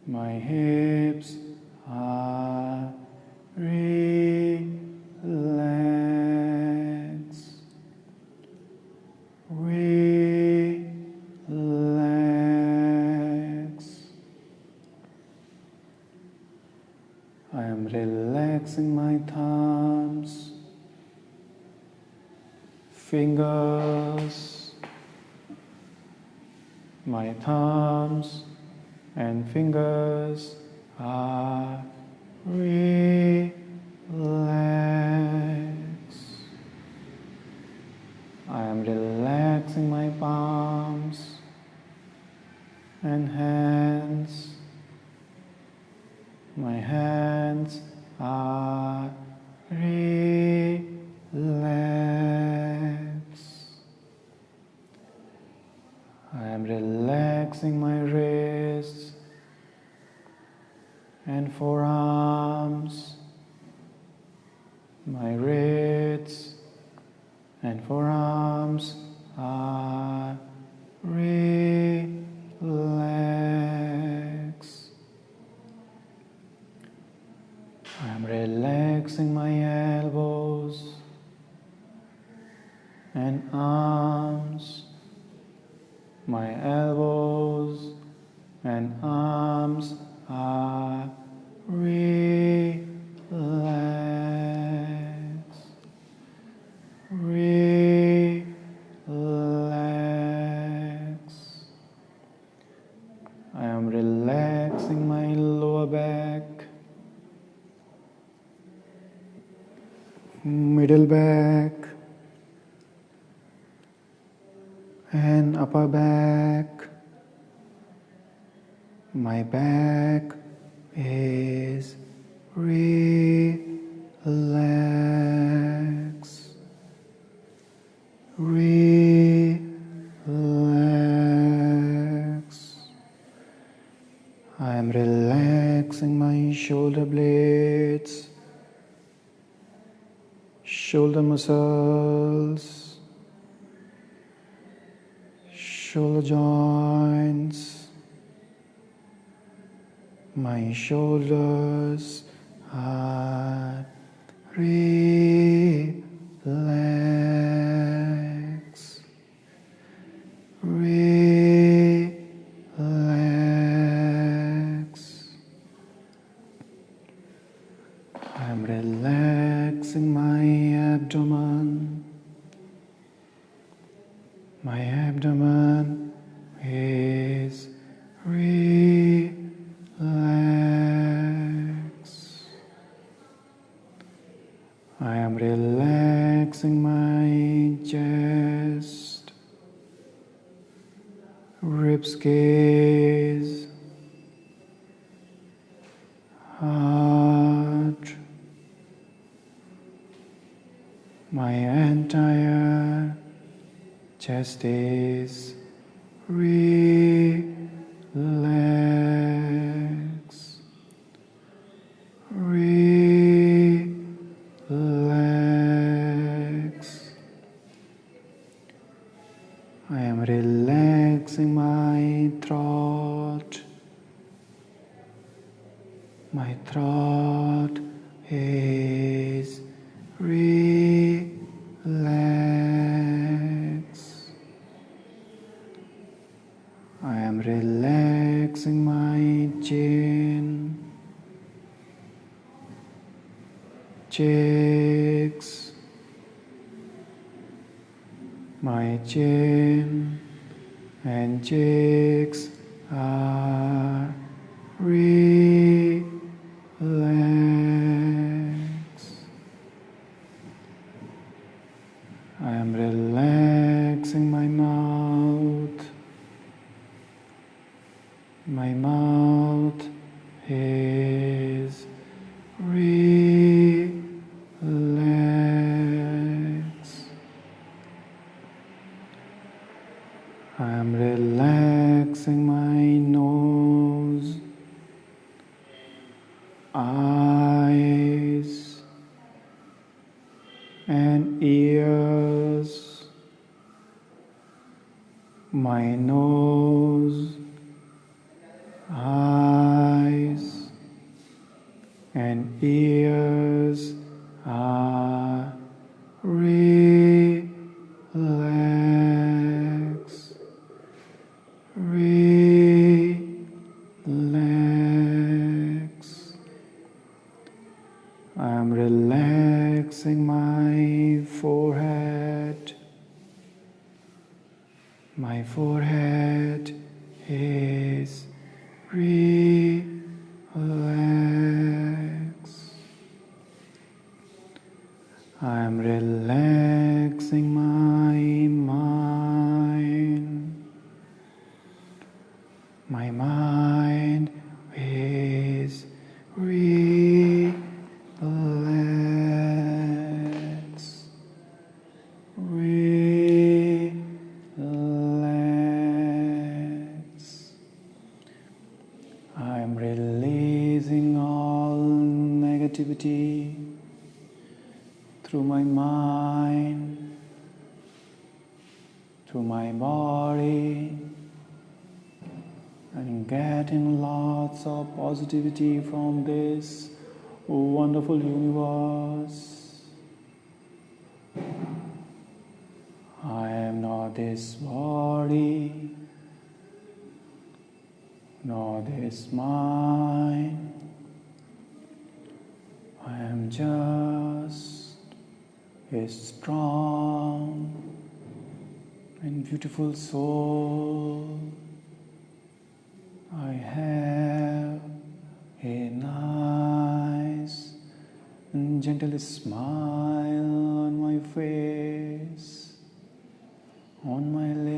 My hips are relaxed. Relax. I am relaxing my thumbs, fingers, my thumbs and fingers are relaxed. I am relaxing my palms and hands. My hands are relaxed. I am relaxing my wrists and forearms. My wrists and forearms are relaxed. I am relaxing my elbows and arms. My elbows and arms are relaxed. Relax. I am relaxing my lower back, middle back, and upper back. My back is relaxed. relax. I am relaxing my shoulder blades, shoulder muscles, shoulder joints. My shoulders are relaxed. Relax. I'm relaxing my abdomen. My abdomen is relaxed. I am relaxing my chest, ribs cage, heart, my entire chest is relaxed. Relax. I am relaxing my throat. My throat is relaxed. I am relaxing my chin, cheeks, my chin and cheeks are relaxed. I am relaxing my mouth. My mouth is relaxed. I am relaxing my nose, eyes, and ears. My nose, eyes, and ears are relaxed. Relax. I am relaxing my forehead. My forehead is relaxed. I am relaxing my mind. My mind is relaxed. Relax. I am releasing all negativity through my mind, through my body, and getting lots of positivity from this wonderful universe. I am not this body, nor this mind. I am just a strong and beautiful soul. I have a nice and gentle smile on my face, on my lips.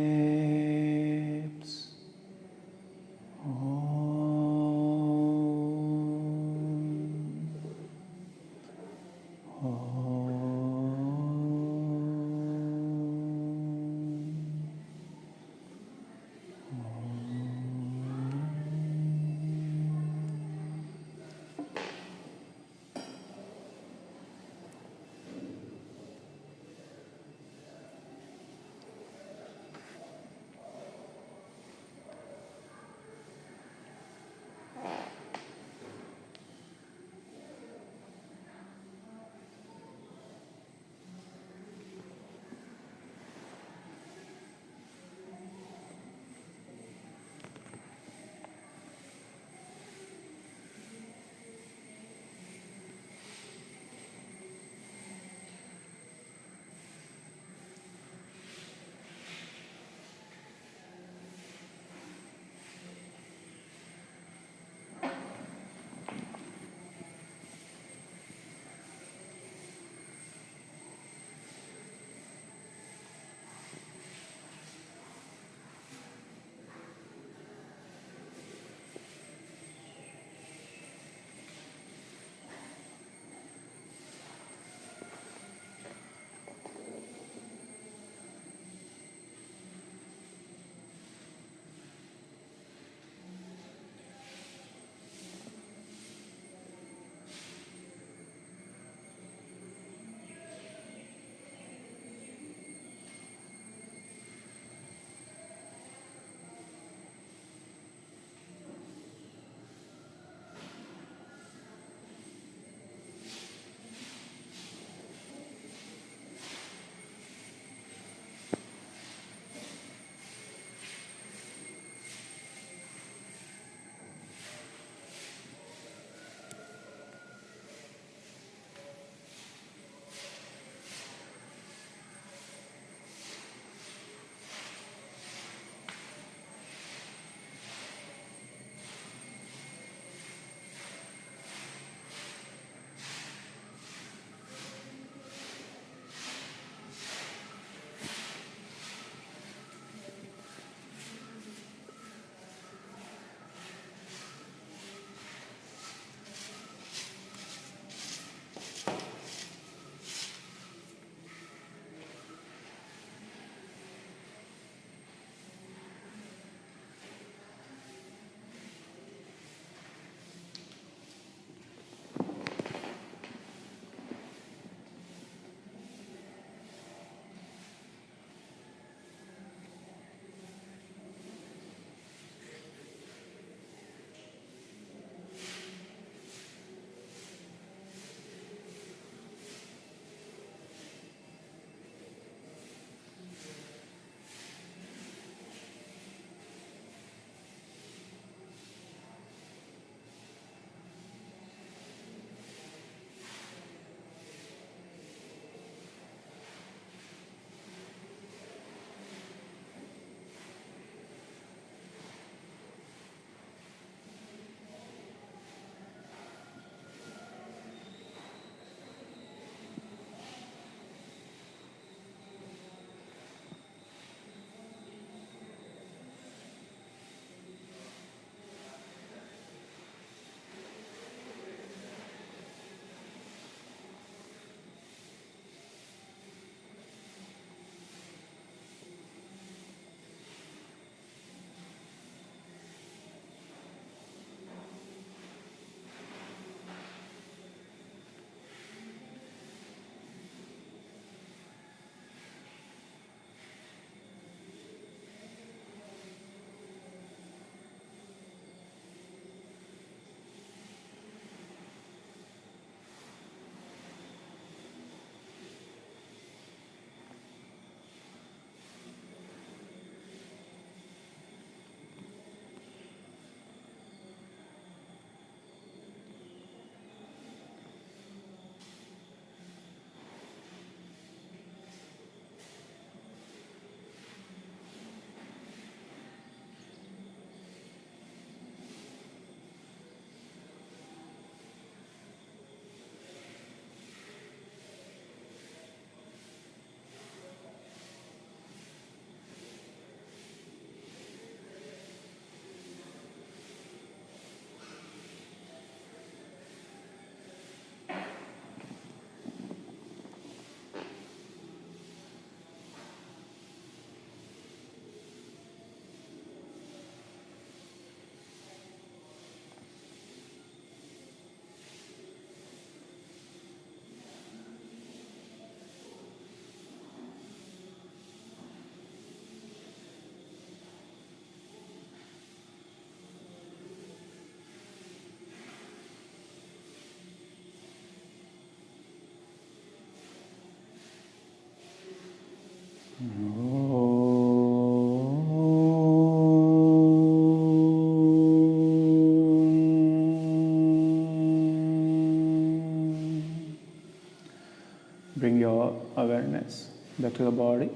Bring your awareness back to the body.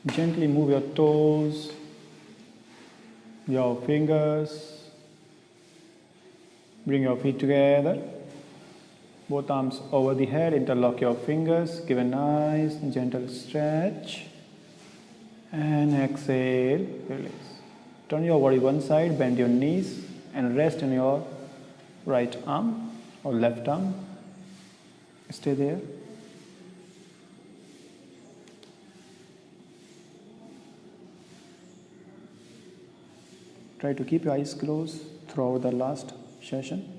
Gently move your toes, your fingers. Bring your feet together. Both arms over the head, interlock your fingers, give a nice gentle stretch. And exhale, release. Turn your body one side, bend your knees and rest on your right arm or left arm. Stay there. Try to keep your eyes closed throughout the last session,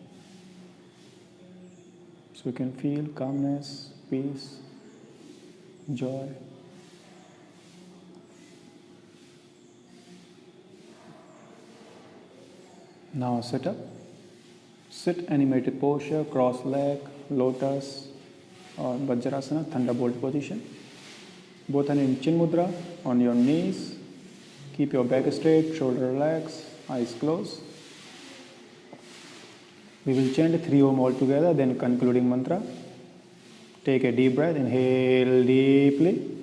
so you can feel calmness, peace, joy. Now sit up. Sit animated posture, cross leg, lotus or Vajrasana, thunderbolt position. Both hands in chin mudra on your knees. Keep your back straight, shoulder relaxed, eyes closed. We will chant 3 Om all together, then concluding mantra. Take a deep breath, inhale deeply.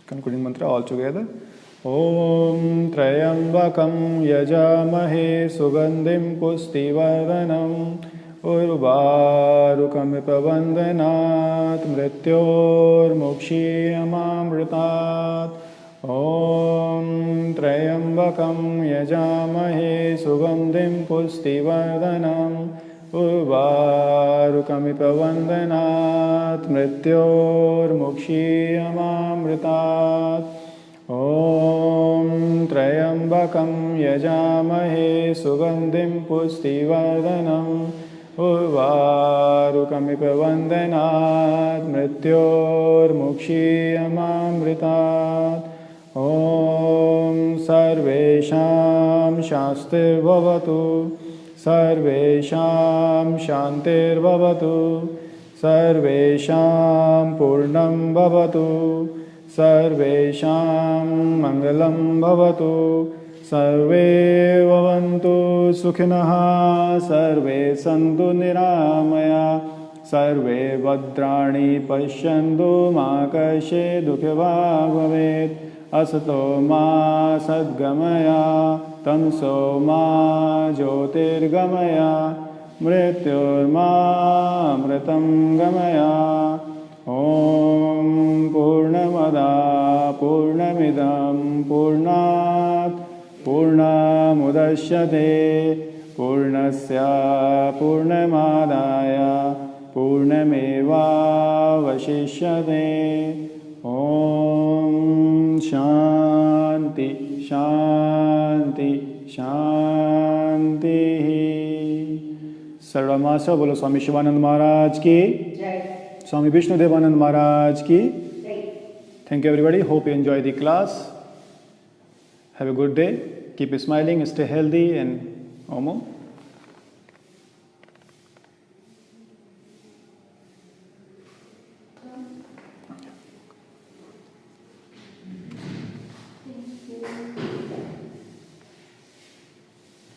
Concluding mantra all together. Om Trayambakam Yajamahe Sugandhim Pustivardhanam Urvarukam Vipavandanat Mrityor Mukshiyamamritat. Om Trayambakam Yajamahe Sugandhim Pustivardhanam Urvarukamipavandanat Mrityor Mukshiyamamritat. Om Trayambakam Yajamahe Sugandhim Pustivardhanam Urvarukamipavandanat Mrityor Mukshiyamamritat. Om Sarvesham Shastir Bhavatu Sarvesham Shantir Bhavatu Sarvesham Purnam Bhavatu Sarvesham Mangalam Bhavatu Sarve Bhavantu Sukhinaha Sarve Santu Niramaya Sarve Bhadrani Pashyantu Ma Kashe Dukhyabhag Bhavet Asato Ma Sadgamaya Tamso Ma Jyotirgamaya Mrityor Ma Amritam Gamaya. Om Purnamada Purnamidam Purnat Purnamudashyate Purnasya Purnamadaya Purnameva Vashishyate. Om Shanti Shanti Shanti. सर्वमासा बोलो स्वामी शिवानंद महाराज की जय, स्वामी विष्णुदेवानंद महाराज की जय. Thank you everybody. Hope you enjoy the class. Have a good day. Keep smiling, stay healthy and Omo.